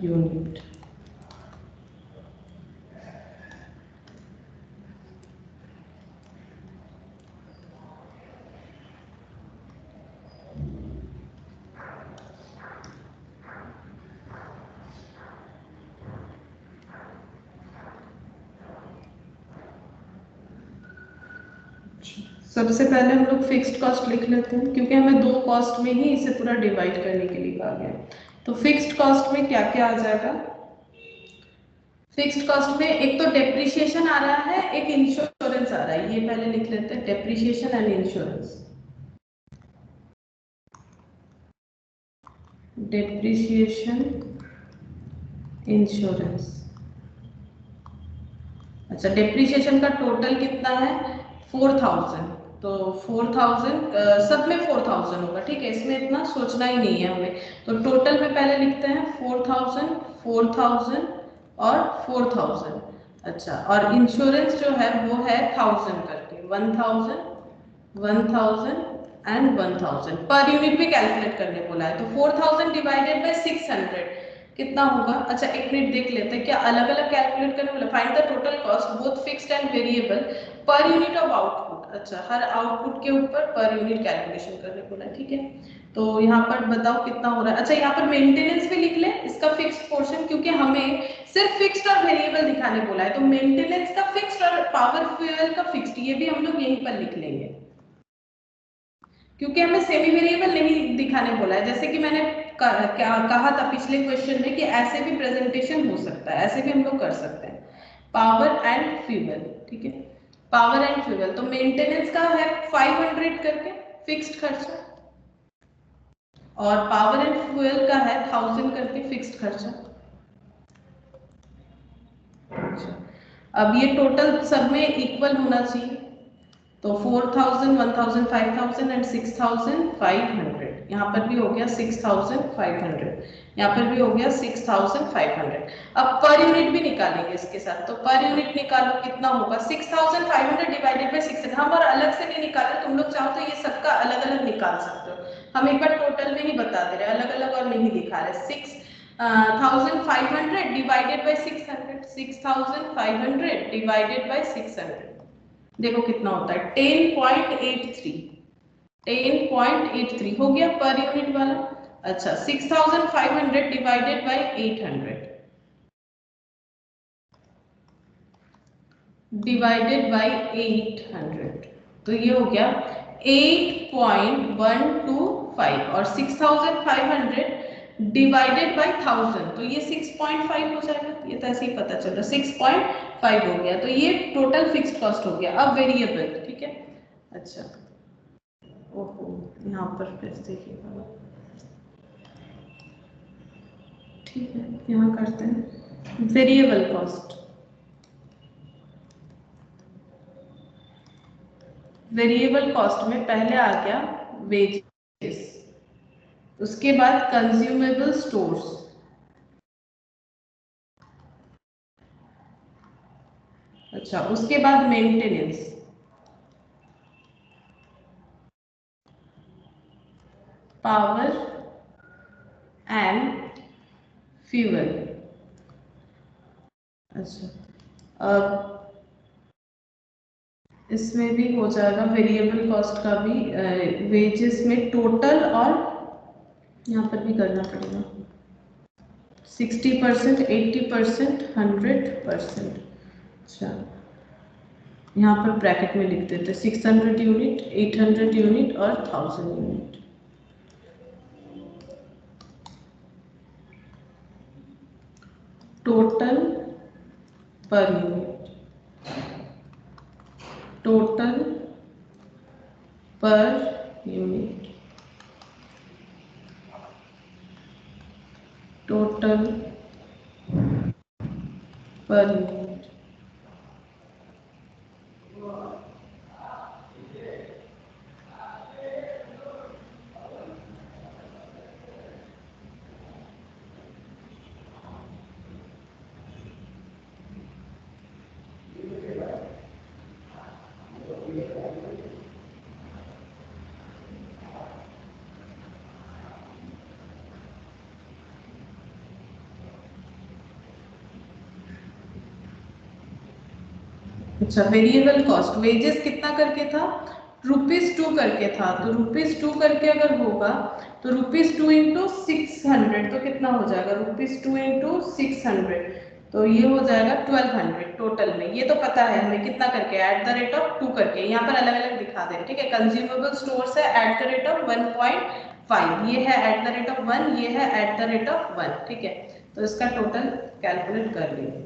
A: यूनिट। सबसे पहले हम लोग फिक्स्ड कॉस्ट लिख लेते हैं, क्योंकि हमें दो कॉस्ट में ही इसे पूरा डिवाइड करने के लिए कहा गया। तो फिक्स्ड कॉस्ट में क्या क्या आ जाएगा? फिक्स्ड कॉस्ट में एक तो डेप्रिसिएशन आ रहा है, एक इंश्योरेंस आ रहा है। ये पहले लिख लेते हैं, depreciation and insurance. Depreciation, insurance. अच्छा डेप्रिसिएशन का टोटल कितना है? 4000। तो 4000 सब में 4000 होगा, ठीक है, इसमें इतना सोचना ही नहीं है हमें। तो टोटल में पहले लिखते हैं 4000, 4000 और 4000। अच्छा और इंश्योरेंस जो है वो है 1000 करके, 1000, 1000 एंड 1000। पर यूनिट भी कैलकुलेट करने बोला है। तो 4000 डिवाइडेड बाय 600 कितना होगा? अच्छा एक मिनट देख लेते हैं, क्या अलग अलग कैलकुलेट करने बोला? Find the total cost both fixed and variable per unit of output. अच्छा हर आउटपुट के ऊपर पर यूनिट कैलकुलेशन करने बोला है, ठीक है। तो यहाँ पर बताओ कितना हो रहा है। अच्छा यहाँ पर मेंटेनेंस भी लिख ले, इसका फिक्स्ड पोर्शन, क्योंकि हमें सिर्फ फिक्स्ड और वेरिएबल दिखाने बोला है। तो मेंटेनेंस का फिक्स्ड और पावर फ्यूल का फिक्स्ड, ये भी हम लोग यहीं पर लिख लेंगे, क्योंकि हमें सेमी वेरिएबल नहीं दिखाने बोला है। जैसे कि मैंने कहा था पिछले क्वेश्चन में कि ऐसे भी प्रेजेंटेशन हो सकता है, ऐसे भी हम लोग कर सकते हैं। पावर एंड फ्यूल, ठीक है, पावर एंड फ्यूल। तो मेंटेनेंस का है 500 करके फिक्स्ड खर्चा, और पावर एंड फ्यूल का है 1000 करके फिक्स्ड खर्चा। अच्छा अब ये टोटल सब में इक्वल होना चाहिए। तो 4000, 1000, 5000 एंड 6500। यहाँ पर भी हो गया 6500, यहाँ पर भी हो गया 6500। अब पर यूनिट भी निकालेंगे इसके साथ। तो पर यूनिट निकालो, कितना होगा? 6500 डिवाइडेड बाय 600। हम और अलग से नहीं निकाले, तुम लोग चाहो तो ये सबका अलग अलग निकाल सकते हो। हम एक बार टोटल में ही बता दे रहे, अलग अलग और नहीं दिखा रहे। 6500 डिवाइडेड बाय 600, 6500 डिवाइडेड बाय 600, देखो कितना होता है 10.83। 10.83 हो गया पर यूनिट वाला। अच्छा 6500 डिवाइडेड बाय 800 डिवाइडेड बाय 800, तो ये हो गया 8.125। और 6500 डिवाइडेड बाय 1000, तो ये 6.5 हो जाएगा। ये तो ऐसे ही पता चल रहा, 6.5 हो गया। तो ये टोटल फिक्स्ड कॉस्ट हो गया। अब वेरिएबल, ठीक है। अच्छा ओहो यहाँ पर फिर देखिएगा, ठीक है, यहाँ करते हैं वेरिएबल कॉस्ट। वेरिएबल कॉस्ट में पहले आ गया वेजेस, उसके बाद कंज्यूमेबल स्टोर्स, अच्छा उसके बाद मेंटेनेंस, पावर एंड फ्यूल। अच्छा अब इसमें भी हो जाएगा वेरिएबल कॉस्ट का भी, वेजेस में टोटल और यहाँ पर भी करना पड़ेगा 60%, 80%, 100%। अच्छा, यहाँ पर ब्रैकेट में लिख देते 600 यूनिट, 800 यूनिट और 1000 unit. Total per unit, total per unit, total per unit. अच्छा, वेरिएबल कॉस्ट वेजेस कितना करके था, ₹2 करके था, तो ₹2 करके अगर होगा तो ₹2 इंटू 600 तो कितना हो जाएगा, ₹2 इंटू 600 तो ये हो जाएगा 1200 टोटल में। ये तो पता है हमें कितना करके, @2 करके, यहाँ पर अलग अलग दिखा दे, ठीक है। कंज्यूमेबल स्टोर है @1.5, ये है @1, ये है @1, ठीक है। तो इसका टोटल कैलकुलेट कर लीजिए।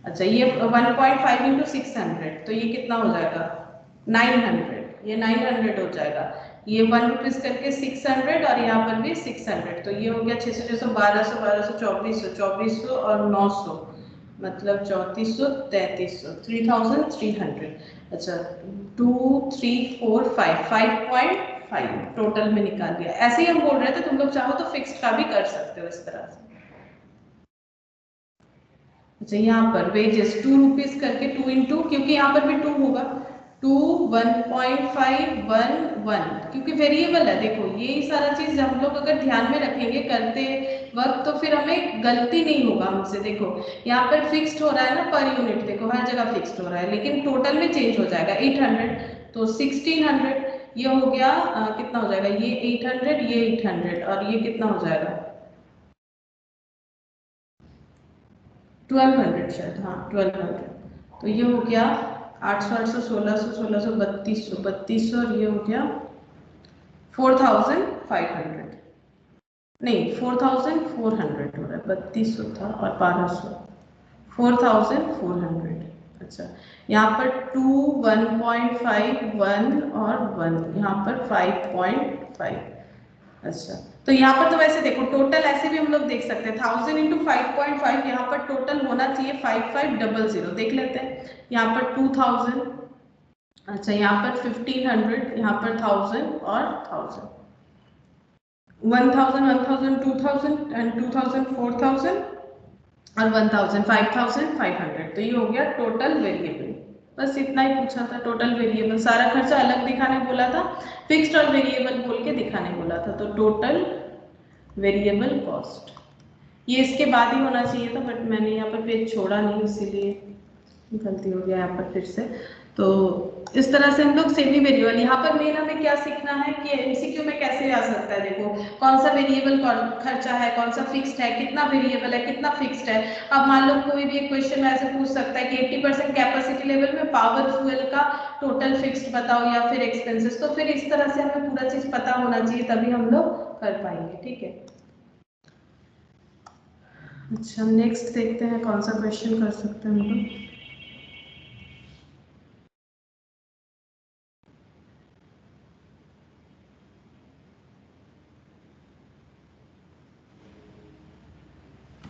A: अच्छा, ये 1.5 इंटू 600 तो ये कितना हो जाएगा 900, ये 900 हो जाएगा। ये ₹1 करके 600 और यहाँ पर भी 600 तो ये हो गया 600, 600, 1200, 1200, 2400, 2400 और 900 मतलब 3400, 3300, 3300। अच्छा, 2 3 4 5 5.5 टोटल में निकाल दिया। ऐसे ही हम बोल रहे थे, तुम लोग चाहो तो फिक्स्ड का भी कर सकते हो इस तरह से। अच्छा, यहाँ पर वेजेस ₹2 करके 2 इंटू, क्योंकि यहाँ पर भी 2 होगा, 2 1.511 क्योंकि वेरिएबल है। देखो यही सारा चीज हम लोग अगर ध्यान में रखेंगे करते वक्त तो फिर हमें गलती नहीं होगा हमसे। देखो यहाँ पर फिक्स्ड हो रहा है ना पर यूनिट, देखो हर जगह फिक्स्ड हो रहा है, लेकिन टोटल में चेंज हो जाएगा 800 तो 1600 ये हो गया, कितना हो जाएगा, ये 800, ये 800 और ये कितना हो जाएगा 1200 शायद, हाँ 1200 तो ये हो गया 800, 800, 1600, 1600, 3200, 3200 और ये हो गया 4500, नहीं 4400 हो रहा है, 3200 था और 1200, 4400। अच्छा, यहाँ पर 2 1.5 1 और 1 यहाँ पर 5.5। अच्छा, तो यहाँ पर तो वैसे देखो टोटल ऐसे भी हम लोग देख सकते हैं 1000 इंटू 5.5, यहाँ पर टोटल होना चाहिए 5500, देख लेते हैं। यहाँ पर 2000, अच्छा यहाँ पर 1500, यहाँ पर 1000 और 1000, 1000, 1000, 2000 एंड 2000, 4000 और 1000, 5500 तो ये हो गया टोटल वेरिएबल। बस इतना ही पूछा था, टोटल वेरिएबल, सारा खर्चा अलग दिखाने बोला था, फिक्स्ड और वेरिएबल बोल के दिखाने बोला था, तो टोटल वेरिएबल कॉस्ट ये इसके बाद ही होना चाहिए था, बट मैंने यहाँ पर पेज छोड़ा नहीं इसीलिए गलती हो गया यहाँ पर फिर से। तो इस तरह से हम लोग सेमी वेरिएबल, यहाँ पर मेन हमें क्या सीखना है कि एमसीक्यू में कैसे आ सकता है। देखो कौन सा वेरिएबल खर्चा है, कौन सा फिक्स्ड है, कितना वेरिएबल है, कितना फिक्स्ड है। अब मान लो कोई भी एक क्वेश्चन ऐसे पूछ सकता है कि 80% कैपेसिटी लेवल में पावर फ्यूल का टोटल फिक्स्ड बताओ या फिर एक्सपेंसेस, तो फिर इस तरह से हमें पूरा चीज पता होना चाहिए तभी हम लोग कर पाएंगे, ठीक है। अच्छा, नेक्स्ट देखते हैं कौन सा क्वेश्चन कर सकते हैं हम लोग।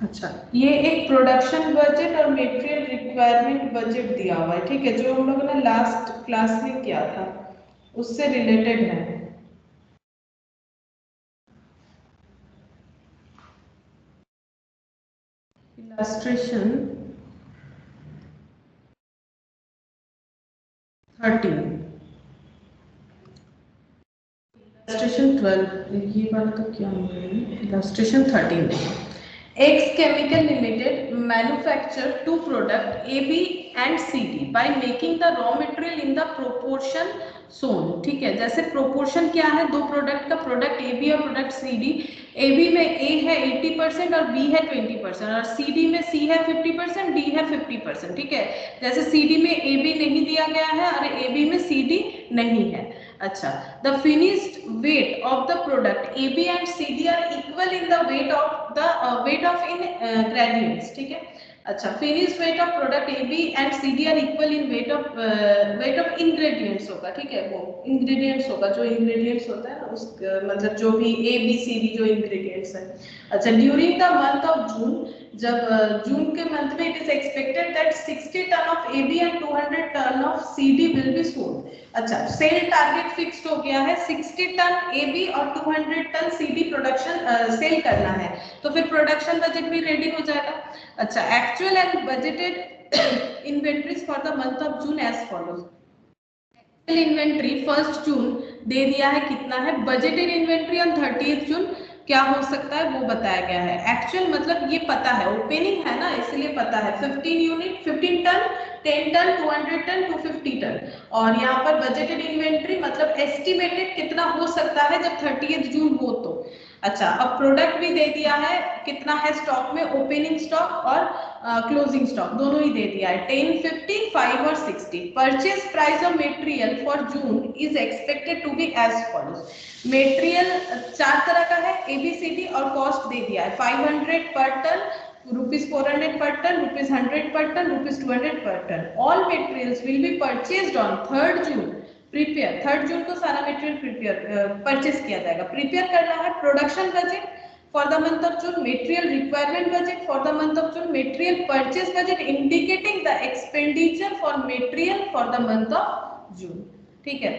A: अच्छा, ये एक प्रोडक्शन बजट और मटेरियल रिक्वायरमेंट बजट दिया हुआ है, ठीक है, जो हम लोगों ने लास्ट क्लास में किया था उससे रिलेटेड है। इलस्ट्रेशन 13, इलस्ट्रेशन 12, ये वाला तो क्या हो रहा है, इलस्ट्रेशन 13 देखो। X chemical limited manufacture 2 product AB and CD by making the raw material in the proportion shown। ठीक है, जैसे प्रोपोर्शन क्या है दो प्रोडक्ट का, प्रोडक्ट AB और प्रोडक्ट CD। AB में A है 80% और B है 20% और CD में C है 50%, D है 50%। ठीक है, जैसे CD में AB नहीं दिया गया है और AB में CD नहीं है। अच्छा, the finished weight of the product AB and CD are equal in the weight of in gradients। ठीक है, अच्छा, finished weight of product AB and CD are equal in weight of ingredients होगा। ठीक है, वो ingredients होगा, जो ingredients होता है ना उस मतलब जो भी ABCD जो ingredients है। अच्छा, during the month of June, जब जून के मंथ में it is expected that 60 ton of AB and 200 ton of CD will be sold। अच्छा, सेल टारगेट फिक्स्ड हो गया है, 60 टन AB और 200 टन CD प्रोडक्शन सेल करना है, तो फिर प्रोडक्शन बजट भी रेडी हो जाएगा। अच्छा, actual and budgeted inventories for the month of June as follows. Inventory 1 June दे दिया है कितना है, बजटेड इन्वेंट्री ऑन 30 जून क्या हो सकता है वो बताया गया है। एक्चुअल मतलब ये पता है, ओपनिंग है ना इसलिए पता है, 15 unit 15 ton 10 ton 200 ton 250 ton. और यहाँ पर बजटेड इन्वेंट्री मतलब एस्टिमेटेड कितना हो सकता है जब 30 जून हो तो। अच्छा, अब प्रोडक्ट भी दे दिया है कितना है स्टॉक में, ओपनिंग स्टॉक और क्लोजिंग स्टॉक दोनों ही दे दिया है, 10, 50, 5 और 60। Purchase price of material for June is expected to be as follows. Material 4 तरह का है ABCD और कॉस्ट दे दिया है 500 पर ton, ₹400 per ton, ₹100 per ton, ₹200 per ton। All materials will be purchased on 3rd June। Prepare 3rd जून को सारा material purchase किया जाएगा। प्रिपेयर करना है production budget for the month of June, material requirement budget for the month of June, material purchase budget indicating the expenditure for material for the month of जून। ठीक है,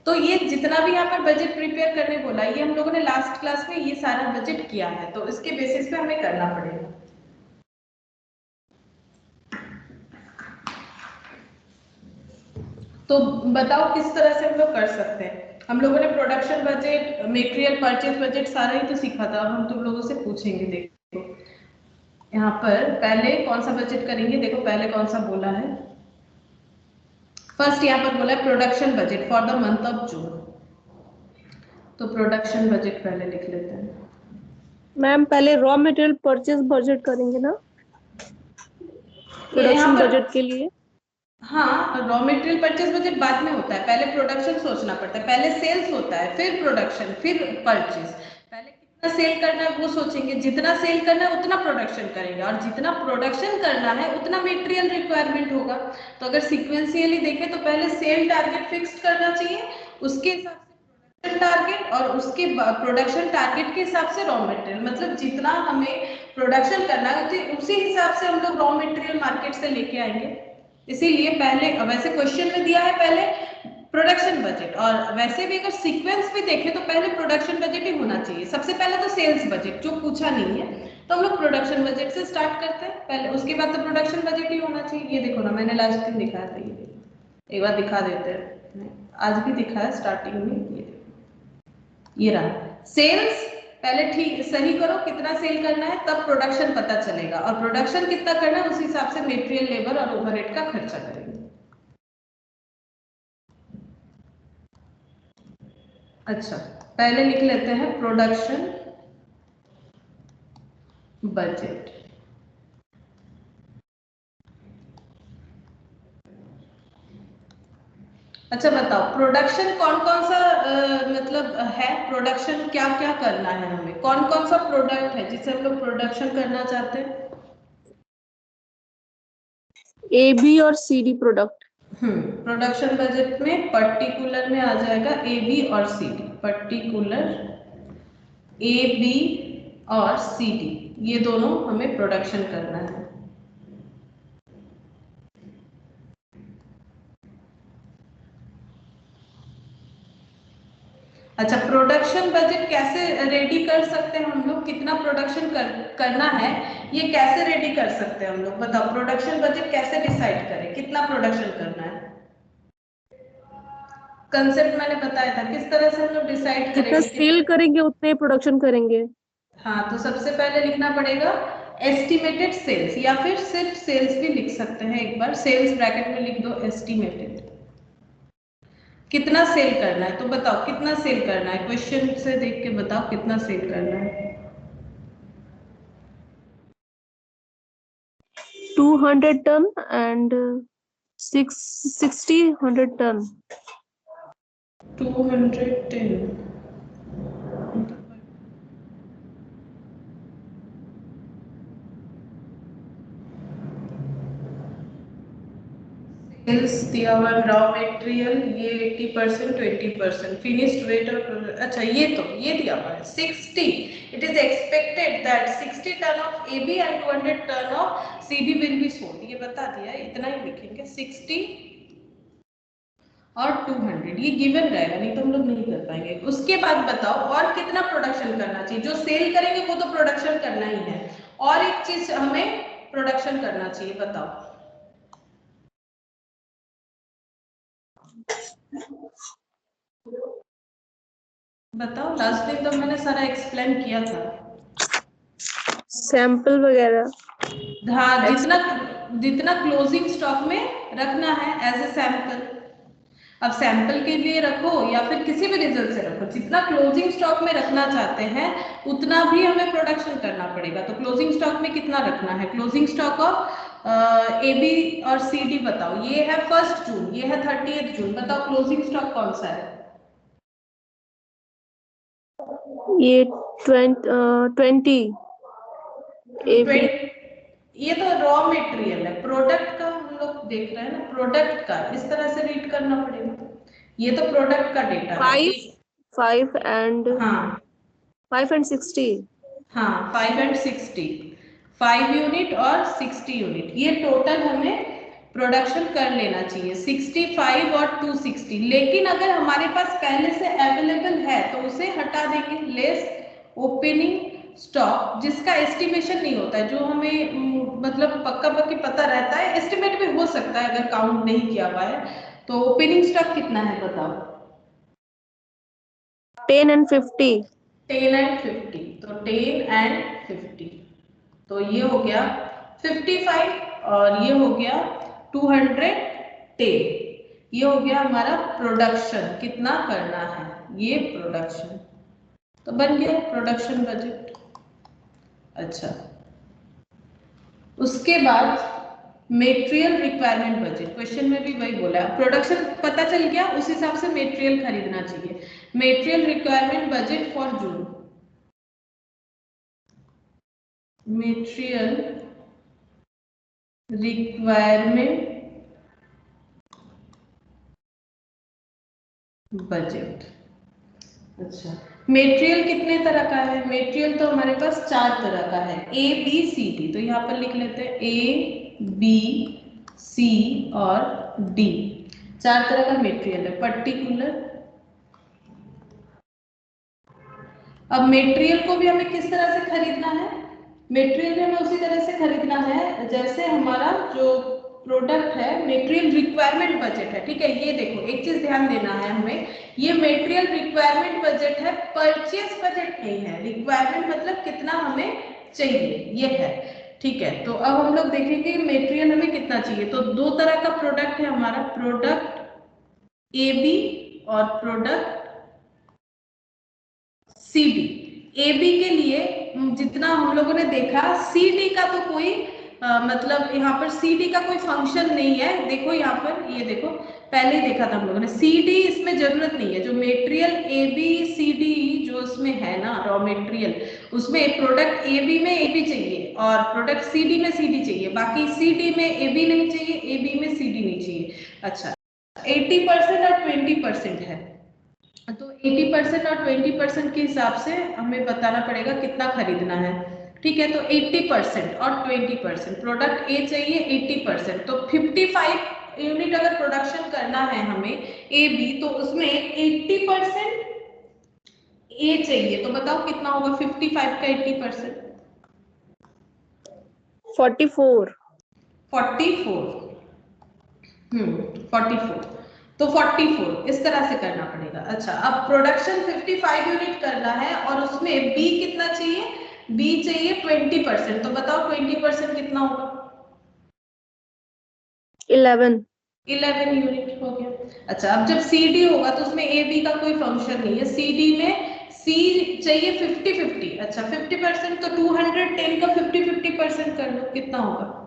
A: तो ये जितना भी यहाँ पर बजट प्रिपेयर करने बोला ये हम लोगों ने लास्ट क्लास में ये सारा बजट किया है, तो इसके बेसिस पे हमें करना पड़ेगा। तो बताओ किस तरह से हम लोग कर सकते हैं। हम लोगों ने production budget, material purchase budget सारा ही तो सीखा था, हम तुम लोगों से पूछेंगे। देखो यहाँ पर पहले कौन सा बजट करेंगे, देखो पहले कौन सा बोला है, फर्स्ट यहाँ पर बोला है production budget for the month of जून। तो प्रोडक्शन बजट पहले लिख लेते हैं।
B: मैम पहले रॉ मटेरियल परचेज बजट करेंगे ना प्रोडक्शन बजट के लिए।
A: हाँ, रॉ मटेरियल परचेज बजट बाद में होता है, पहले प्रोडक्शन सोचना पड़ता है, पहले सेल्स होता है फिर प्रोडक्शन फिर परचेज। पहले कितना सेल करना है वो सोचेंगे, जितना सेल करना है उतना प्रोडक्शन करेंगे और जितना प्रोडक्शन करना है उतना मटेरियल रिक्वायरमेंट होगा। तो अगर सीक्वेंशियली देखें तो पहले सेल टारगेट फिक्स करना चाहिए, उसके हिसाब से प्रोडक्शन टारगेट और उसके प्रोडक्शन टारगेट के हिसाब से रॉ मटेरियल, मतलब जितना हमें प्रोडक्शन करना है उसी हिसाब से हम लोग रॉ मटेरियल मार्केट से लेके आएंगे। इसीलिए पहले, वैसे क्वेश्चन में दिया है पहले प्रोडक्शन बजट, और वैसे भी अगर सीक्वेंस भी देखें तो पहले प्रोडक्शन बजट ही होना चाहिए, सबसे पहले तो सेल्स बजट जो पूछा नहीं है, तो हम लोग प्रोडक्शन बजट से स्टार्ट करते हैं पहले, उसके बाद तो प्रोडक्शन बजट ही होना चाहिए। ये देखो ना, मैंने लास्ट दिन दिखाया था, ये एक बार दिखा देते हैं, आज भी दिखाया स्टार्टिंग में, ये रहा सेल्स। पहले ठीक सही करो कितना सेल करना है, तब प्रोडक्शन पता चलेगा, और प्रोडक्शन कितना करना है उस हिसाब से मटेरियल, लेबर और ओवरहेड का खर्चा करेंगे। अच्छा, पहले लिख लेते हैं प्रोडक्शन बजट। अच्छा बताओ, प्रोडक्शन कौन कौन सा मतलब है, प्रोडक्शन क्या क्या करना है हमें, कौन कौन सा प्रोडक्ट है जिसे हम लोग प्रोडक्शन करना चाहते हैं।
B: AB और CD प्रोडक्ट।
A: प्रोडक्शन बजट में पर्टिकुलर में आ जाएगा AB और CD, पर्टिकुलर AB और CD, ये दोनों हमें प्रोडक्शन करना है। अच्छा, प्रोडक्शन बजट कैसे रेडी कर सकते हैं हम लोग, कितना प्रोडक्शन करना है ये कैसे रेडी कर सकते हैं हम लोग, बताओ प्रोडक्शन बजट कैसे डिसाइड करें कितना प्रोडक्शन करना है। कंसेप्ट मैंने बताया था, किस तरह से हम लोग डिसाइड
B: जितना
A: करेंगे
B: सेल करेंगे उतने प्रोडक्शन करेंगे।
A: हाँ, तो सबसे पहले लिखना पड़ेगा एस्टिमेटेड सेल्स, या फिर सिर्फ सेल्स भी लिख सकते हैं, एक बार सेल्स ब्रैकेट में लिख दो एस्टिमेटेड। कितना सेल करना है तो बताओ कितना सेल करना है, क्वेश्चन से देख के बताओ कितना सेल करना है।
B: 200 ton and 100 ton.
A: 210 सेल्स दिया हुआ रॉ मटेरियल, ये 80% 20% फिनिश्ड वेट और अच्छा ये दिया हुआ है 60। It is expected that 60 ton of AB and 200 ton of CD will be sold, ये बता दिया, इतना ही लिखेंगे 60 और 200, ये गिवन रहेगा, नहीं तो हम लोग नहीं कर पाएंगे। उसके बाद बताओ और कितना प्रोडक्शन करना चाहिए, जो सेल करेंगे वो तो प्रोडक्शन करना ही है, और एक चीज हमें प्रोडक्शन करना चाहिए, बताओ। बताओ, लास्ट टाइम तो मैंने सारा एक्सप्लेन किया था।
B: सैंपल वगैरह,
A: हाँ, जितना क्लोजिंग स्टॉक में रखना है एज ए सैंपल। अब सैंपल के लिए रखो या फिर किसी भी रिजल्ट से रखो, जितना क्लोजिंग स्टॉक में रखना चाहते हैं उतना भी हमें प्रोडक्शन करना पड़ेगा। तो क्लोजिंग स्टॉक में कितना रखना है, क्लोजिंग स्टॉक ऑफ एबी और सीडी बताओ। ये है 1 जून, ये है 30 जून, बताओ क्लोजिंग स्टॉक कौन सा है।
B: ये 20 AB।
A: ये तो रॉ मटेरियल है, प्रोडक्ट का हम लोग देख रहे हैं ना, प्रोडक्ट का इस तरह से रीड करना पड़ेगा। ये तो प्रोडक्ट का डेटा है।
B: 5 and
A: हाँ
B: 5 and 60।
A: हाँ 5 and 60, 5 यूनिट और 60 यूनिट, ये टोटल हमें प्रोडक्शन कर लेना चाहिए 65 और 260। लेकिन अगर हमारे पास पहले से अवेलेबल है तो उसे हटा देंगे, लेस ओपनिंग स्टॉक, जिसका एस्टिमेशन नहीं होता है, जो हमें मतलब पक्का पक्की पता रहता है, एस्टिमेट भी हो सकता है अगर काउंट नहीं किया हुआ है। तो ओपनिंग स्टॉक कितना है बताओ।
B: 10 and 50।
A: 10 and 50, तो 10 and 50, तो ये हो गया 55 और ये हो गया 210। ये हो गया हमारा प्रोडक्शन, कितना करना है, ये प्रोडक्शन, तो बन गया प्रोडक्शन बजट। अच्छा, उसके बाद मेटेरियल रिक्वायरमेंट बजट, क्वेश्चन में भी वही बोला है, प्रोडक्शन पता चल गया, उस हिसाब से मेटेरियल खरीदना चाहिए। Material requirement budget for June, material requirement budget. अच्छा, मेटेरियल कितने तरह का है, मेटेरियल तो हमारे पास 4 तरह का है, ए बी सी डी, तो यहाँ पर लिख लेते हैं ए बी सी और डी, 4 तरह का मेटेरियल है। पर्टिकुलर, अब मेटेरियल को भी हमें किस तरह से खरीदना है, मेटेरियल भी हमें उसी तरह से खरीदना है जैसे हमारा जो प्रोडक्ट है, मेटेरियल रिक्वायरमेंट बजट है, ठीक है। ये देखो एक चीज ध्यान देना है हमें, ये मेटेरियल रिक्वायरमेंट बजट है, परचेज बजट नहीं है। रिक्वायरमेंट मतलब कितना हमें चाहिए, ये है, ठीक है। तो अब हम लोग देखेंगे मेटेरियल हमें कितना चाहिए। तो 2 तरह का प्रोडक्ट है हमारा, प्रोडक्ट ए बी और product C D. A B के लिए जितना हम लोगों ने देखा, सी डी का तो कोई मतलब यहाँ पर सी डी का कोई फंक्शन नहीं है। देखो यहाँ पर, ये देखो पहले ही देखा था हम लोगों ने, सी डी इसमें जरूरत नहीं है। जो material A B C D जो इसमें है ना रॉ मेटेरियल, उसमें प्रोडक्ट ए बी में ए बी चाहिए और प्रोडक्ट सी डी में सी डी चाहिए, बाकी सी डी में ए बी नहीं चाहिए, ए बी में सी डी नहीं चाहिए। अच्छा, 80% और 20% है, तो 80% और 20% के हिसाब से हमें बताना पड़ेगा कितना खरीदना है, ठीक है। तो 80% और 20%, प्रोडक्ट ए चाहिए 80%, तो 55 यूनिट अगर प्रोडक्शन करना है हमें ए बी, तो उसमें 80% ए चाहिए, तो बताओ कितना होगा 55 का 80%।
B: 44।
A: 44 तो 44 इस तरह से करना पड़ेगा। अच्छा, अब प्रोडक्शन 55 यूनिट करना है और उसमें बी कितना चाहिए, बी चाहिए 20%, तो बताओ 20% कितना होगा?
B: 11।
A: 11 यूनिट हो गया। अच्छा, अब जब सी डी होगा तो उसमें ए बी का कोई फंक्शन नहीं है, सी डी में सी चाहिए 50-50। अच्छा 50%, तो 210 का 50-50% कर लो, कितना होगा?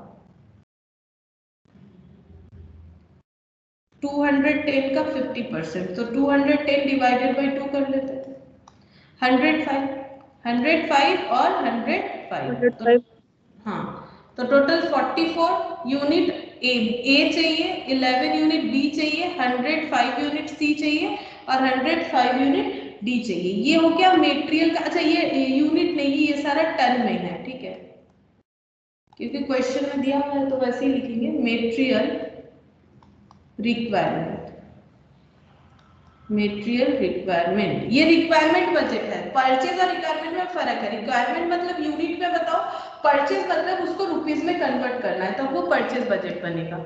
A: 210 का 50%, तो 210 डिवाइडेड बाई 2 कर लेते थे, 105। 105 और 105 तो
B: 105।
A: हाँ, तो टोटल 44 यूनिट ए चाहिए, 11 यूनिट बी चाहिए, 105 यूनिट सी चाहिए और 105 यूनिट डी चाहिए। ये हो गया मेटेरियल का। अच्छा, ये यूनिट नहीं, ये सारा टन में है, ठीक है, क्योंकि क्वेश्चन में दिया हुआ है तो वैसे ही लिखेंगे मेटेरियल रिक्वायरमेंट। मेटेरियल रिक्वायरमेंट, ये रिक्वायरमेंट बजट है। परचेज और रिक्वायरमेंट में फर्क है। रिक्वायरमेंट मतलब यूनिट में बताओ, परचेज मतलब उसको रुपीस में कन्वर्ट करना है, तब वो परचेज बजट बनेगा।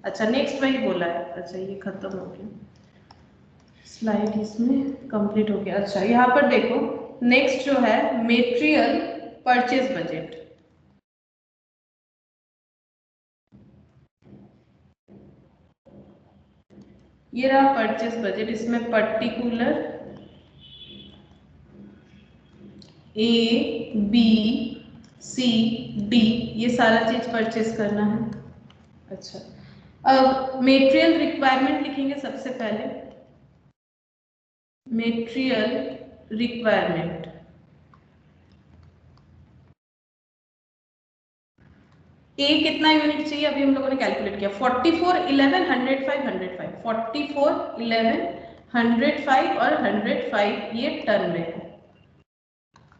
A: अच्छा नेक्स्ट वही बोला है। अच्छा ये खत्म हो गया, स्लाइड इसमें कंप्लीट हो गया। अच्छा यहाँ पर देखो, नेक्स्ट जो है मेटेरियल परचेज बजट। ये रहा परचेज बजट, इसमें particular A B C D ये सारा चीज परचेज करना है। अच्छा, अब मेटेरियल रिक्वायरमेंट लिखेंगे सबसे पहले। मेटेरियल रिक्वायरमेंट, ए कितना यूनिट चाहिए अभी हम लोगों ने कैलकुलेट किया, 44 11 105 105, 44 11 105 और 105 ये टन में है,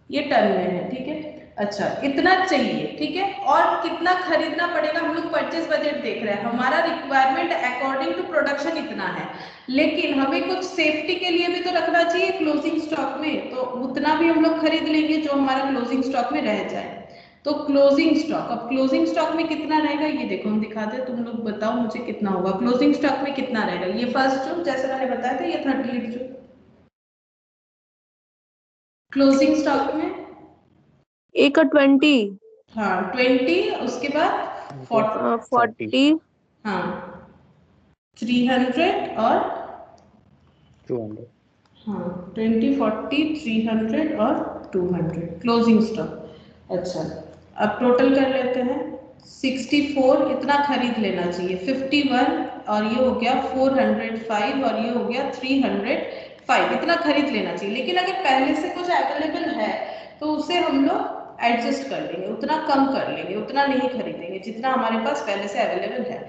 A: ये टन में है, ठीक है। अच्छा इतना चाहिए, ठीक है, और कितना खरीदना पड़ेगा, हम लोग परचेज बजट देख रहे हैं, हमारा रिक्वायरमेंट अकॉर्डिंग टू प्रोडक्शन इतना है, लेकिन हमें कुछ सेफ्टी के लिए भी तो रखना चाहिए क्लोजिंग स्टॉक में, तो उतना भी हम लोग खरीद लेंगे जो हमारा क्लोजिंग स्टॉक में रह जाए। तो क्लोजिंग स्टॉक, अब क्लोजिंग स्टॉक में कितना रहेगा ये देखो हम दिखाते हैं, तुम लोग बताओ मुझे कितना होगा क्लोजिंग स्टॉक में, कितना रहेगा। ये फर्स्ट जो जैसे मैंने बताया था, ये 38 जो क्लोजिंग स्टॉक में,
B: ए का 20।
A: हाँ 20, उसके बाद 40,
B: 40।
A: हाँ 300 और
C: 200।
A: हाँ 20 40 300 और 200 क्लोजिंग स्टॉक। अच्छा अब टोटल कर लेते हैं, 64 इतना खरीद लेना चाहिए, 51 और ये हो गया 405 और ये हो गया 305, इतना खरीद लेना चाहिए। लेकिन अगर पहले से कुछ अवेलेबल है तो उसे हम लोग एडजस्ट कर लेंगे, उतना कम कर लेंगे, उतना नहीं खरीदेंगे जितना हमारे पास पहले से अवेलेबल है।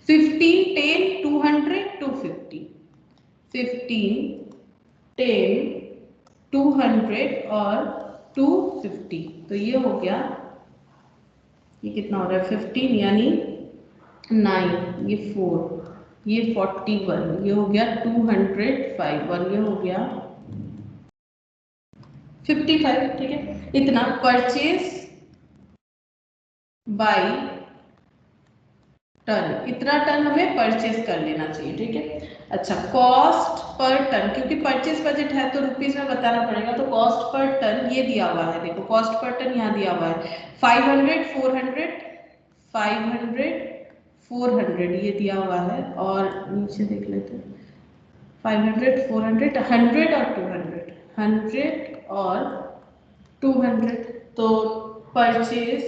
A: 15 10 200 250, 15 10 200 और 250, तो ये हो गया, ये कितना हो रहा है 15 यानी 9, ये 4, ये 41, ये हो गया 205 और ये हो गया 55, ठीक है। इतना परचेज बाय टन, इतना टन हमें परचेज कर लेना चाहिए, ठीक है। अच्छा कॉस्ट पर टन, क्योंकि परचेज बजट है तो रुपीस में बताना पड़ेगा, तो कॉस्ट पर टन ये दिया हुआ है, देखो कॉस्ट पर टन यहाँ दिया हुआ है 500 400 500 400 ये दिया हुआ है, और नीचे देख लेते हैं 500 400 100 और 200, 100 और 200, तो परचेज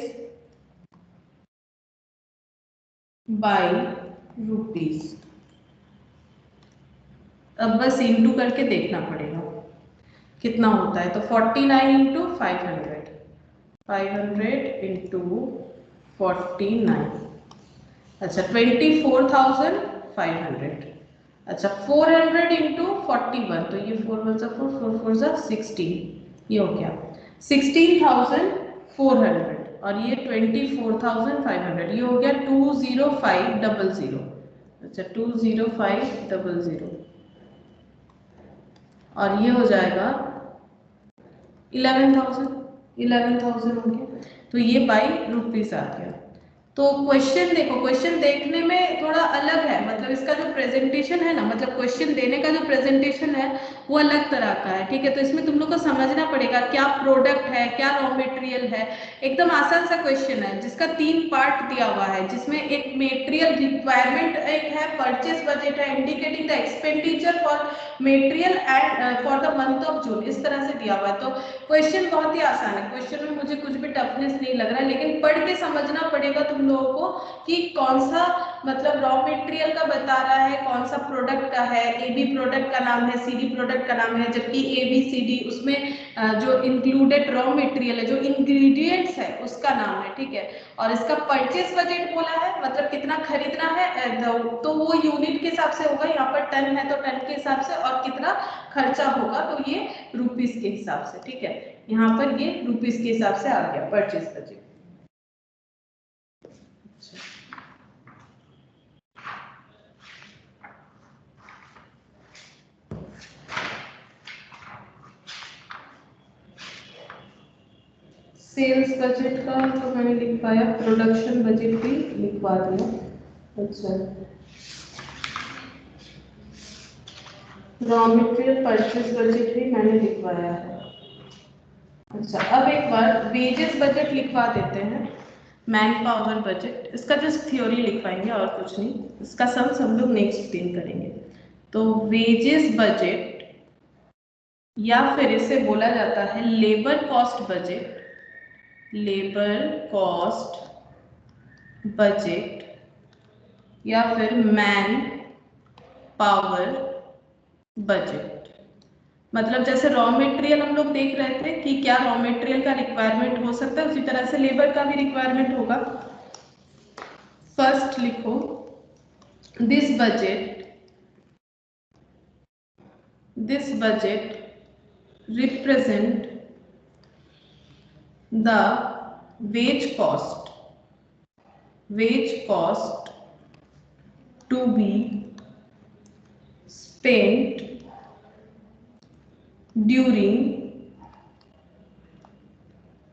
A: बाय रुपीस, अब बस इंटू करके देखना पड़ेगा कितना होता है, तो 49 इंटू 500, 500 इंटू 49, अच्छा 24,500। अच्छा 400 इंटू 41, तो ये 4 1 4 4 4 16, ये हो गया 16,400 और ये 24,500, ये हो गया 20500। अच्छा 20500 और ये हो जाएगा 11,000 हो गया, तो ये बाई रुपीस आ गया। तो क्वेश्चन देखो, क्वेश्चन देखने में थोड़ा अलग है, मतलब इसका जो प्रेजेंटेशन है ना, मतलब क्वेश्चन देने का जो प्रेजेंटेशन है वो अलग तरह का है, ठीक है। तो इसमें तुम लोग को समझना पड़ेगा क्या प्रोडक्ट है, क्या रॉ मटेरियल है। एकदम आसान सा क्वेश्चन है जिसका 3 पार्ट दिया हुआ है, जिसमें एक मटेरियल रिक्वायरमेंट एक है, परचेस बजट है, indicating the expenditure for material and for the month of जून, इस तरह से दिया हुआ है। तो क्वेश्चन बहुत ही आसान है, क्वेश्चन में मुझे कुछ भी टफनेस नहीं लग रहा है, लेकिन पढ़ के समझना पड़ेगा तुम लोगों को कि कौन सा मतलब रॉ मटेरियल का बता रहा है, कौन सा प्रोडक्ट का है। ए बी प्रोडक्ट का नाम है, सी डी प्रोडक्ट का नाम है, जबकि ए बी सी डी उसमें जो इंक्लूडेड रॉ मटेरियल है, जो इंग्रेडिएंट्स है उसका नाम है, ठीक है। और इसका परचेस बजट बोला है, मतलब कितना खरीदना है, तो वो यूनिट के हिसाब से होगा, यहाँ पर टन है तो टन के हिसाब से, और कितना खर्चा होगा तो ये रुपीस के हिसाब से, ठीक है। यहाँ पर ये रुपीस के हिसाब से आ गया परचेस बजट। सेल्स बजट का तो मैंने लिख पाया, प्रोडक्शन बजट भी लिखवा दिया। अच्छा, रॉ मटेरियल परचेस बजट भी मैंने लिखवाया है। अच्छा, अब एक बार वेजेस बजट लिखवा देते हैं, मैन पावर बजट। इसका जस्ट थ्योरी लिखवाएंगे और कुछ नहीं, इसका हम लोग नेक्स्ट दिन करेंगे। तो वेजेस बजट या फिर इसे बोला जाता है labour cost budget, labour cost budget या फिर मैन पावर बजट। मतलब जैसे रॉ मटेरियल हम लोग देख रहे थे कि क्या रॉ मटेरियल का रिक्वायरमेंट हो सकता है, उसी तरह से लेबर का भी रिक्वायरमेंट होगा। फर्स्ट लिखो, this budget represent the wage cost to be spent during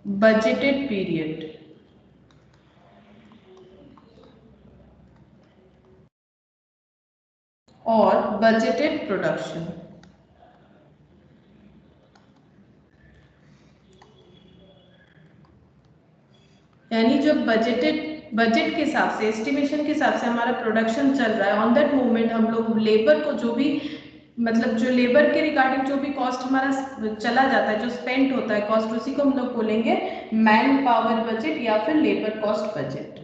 A: budgeted period। और budgeted production। यानी जो बजट के हिसाब से, एस्टिमेशन के हिसाब से हमारा प्रोडक्शन चल रहा है, ऑन दैट मोमेंट हम लोग लेबर को जो भी मतलब जो लेबर के रिगार्डिंग जो भी कॉस्ट हमारा चला जाता है, जो स्पेंड होता है कॉस्ट, उसी को हम लोग बोलेंगे मैन पावर बजट या फिर labour cost budget.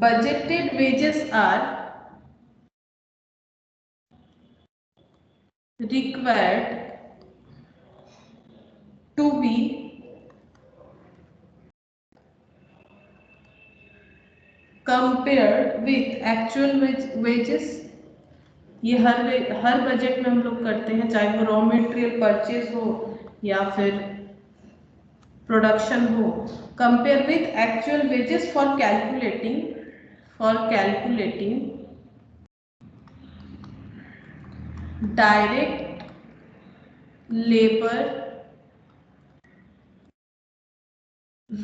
A: Budgeted wages are required to be compared with actual wages। ये हर बजट में हम लोग करते हैं, चाहे वो रॉ मटेरियल परचेज हो या फिर प्रोडक्शन हो। Compare with actual wages for calculating direct labour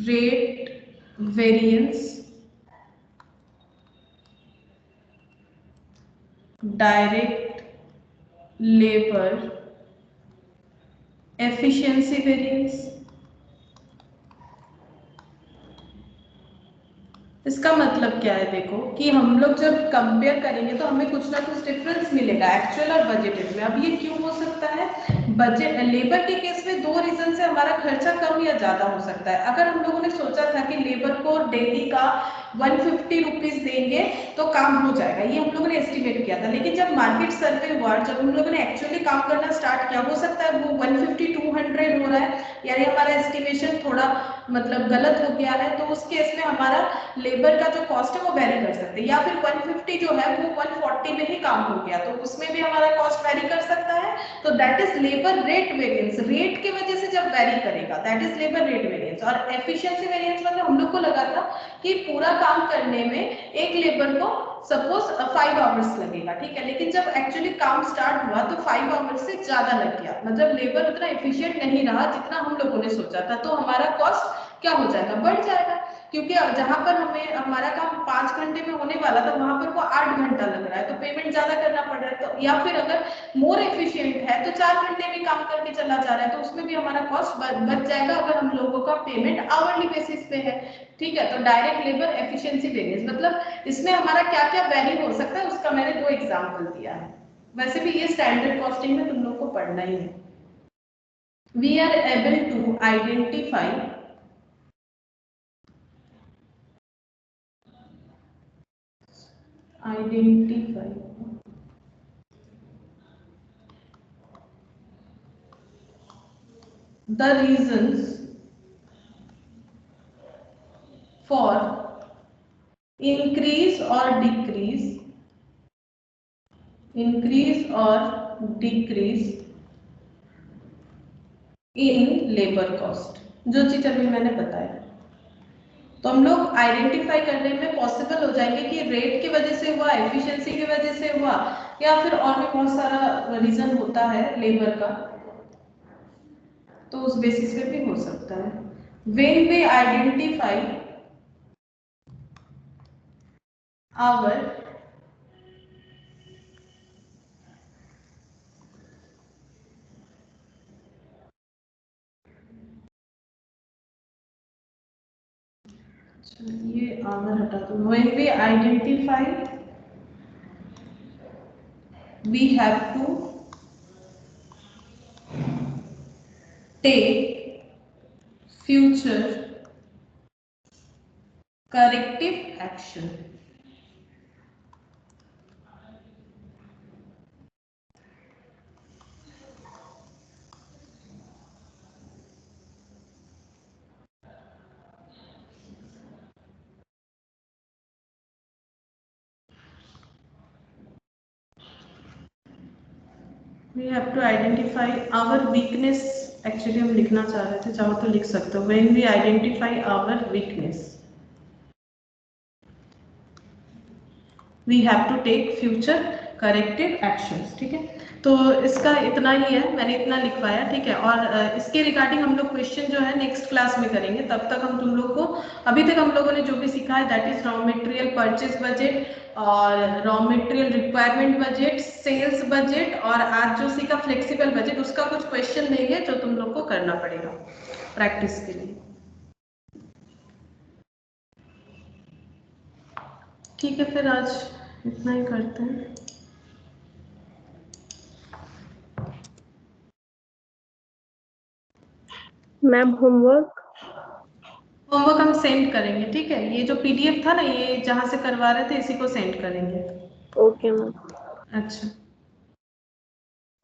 A: rate variance, direct labour efficiency variance. इसका मतलब क्या है, देखो कि हम लोग जब कंपेयर करेंगे तो हमें कुछ ना कुछ डिफरेंस मिलेगा एक्चुअल और बजटेड में। अब ये क्यों हो सकता है? बजट लेबर के केस में 2 रीजन से हमारा खर्चा कम या ज्यादा हो सकता है। अगर हम लोगों ने सोचा था कि लेबर को डेली का 150 रुपीज देंगे तो काम हो जाएगा, ये हम लोगों ने एस्टिमेट किया था, लेकिन जब मार्केट सर्वे हुआ, जब हम लोगों ने एक्चुअली काम करना स्टार्ट किया, हो सकता है वो 150 200 हो रहा है, यानी हमारा एस्टिमेशन थोड़ा मतलब गलत हो गया है। तो उस केस में हमारा लेबर का जो कॉस्ट है वो वेरी कर सकते हैं, या फिर 150 जो है वो 140 में ही काम हो गया, तो उसमें भी हमारा कॉस्ट वेरी कर सकता है। तो that is labour rate variance, rate की वजह से जब वेरी करेगा that is labour rate variance. और एफिशिएंसी वेरिएंस मतलब हम लोग को लगा था कि पूरा काम करने में एक लेबर को सपोज 5 आवर्स लगेगा, ठीक है, लेकिन जब एक्चुअली काम स्टार्ट हुआ तो 5 आवर्स से ज्यादा लग गया, मतलब लेबर उतना एफिशिएंट नहीं रहा जितना हम लोगों ने सोचा था, तो हमारा कॉस्ट क्या हो जाएगा, बढ़ जाएगा, क्योंकि जहां पर हमें हमारा काम 5 घंटे में होने वाला था वहां पर वो 8 घंटा लग रहा है, तो पेमेंट ज्यादा करना पड़ रहा है। तो या फिर अगर मोर एफिशिएंट है तो 4 घंटे में काम करके चला जा रहा है, तो उसमें भी हमारा कॉस्ट बच जाएगा अगर हम लोगों का पेमेंट आवरली बेसिस पे है। ठीक है, तो डायरेक्ट लेबर एफिशिएंसी वेरिएंस मतलब इसमें हमारा क्या क्या वैल्यू हो सकता है उसका मैंने 2 एग्जांपल दिया है। वैसे भी ये स्टैंडर्ड कॉस्टिंग में तुम लोग को पढ़ना ही है। We are able to identify the reasons for increase or decrease in labor cost, जो चीज अभी मैंने बताया। तो हम लोग आइडेंटिफाई करने में पॉसिबल हो जाएंगे कि रेट की वजह से हुआ, एफिशिएंसी की वजह से हुआ, या फिर और भी बहुत सारा रीजन होता है लेबर का, तो उस बेसिस पे भी हो सकता है। व्हेन वी आइडेंटिफाई आवर ये आवर हटा दो। When we identify we have to take future corrective action. We have to identify our weakness. Actually हम लिखना चाह रहे थे, चाहो तो लिख सकते हो। When we identify our weakness, we have to take future corrective actions। ठीक है, तो इसका इतना ही है, मैंने इतना लिखवाया। ठीक है, और इसके रिगार्डिंग हम लोग क्वेश्चन जो है नेक्स्ट क्लास में करेंगे। तब तक हम तुम लोग को अभी तक हम लोगों ने जो भी सीखा है that is raw material purchase budget और raw material requirement budget, sales budget, और आज जो सीखा फ्लेक्सिबल बजट, उसका कुछ क्वेश्चन देंगे जो तुम लोग को करना पड़ेगा प्रैक्टिस के लिए। ठीक है, फिर आज इतना ही करते हैं।
B: मैम होमवर्क
A: हम सेंड करेंगे। ठीक है, ये जो पीडीएफ था ना, ये जहां से करवा रहे थे इसी को सेंड करेंगे।
B: Okay ma'am.
A: अच्छा,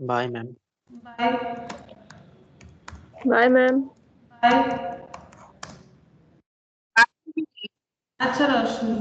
C: bye ma'am.
A: Bye.
B: Bye ma'am.
A: Bye. अच्छा रोशनी।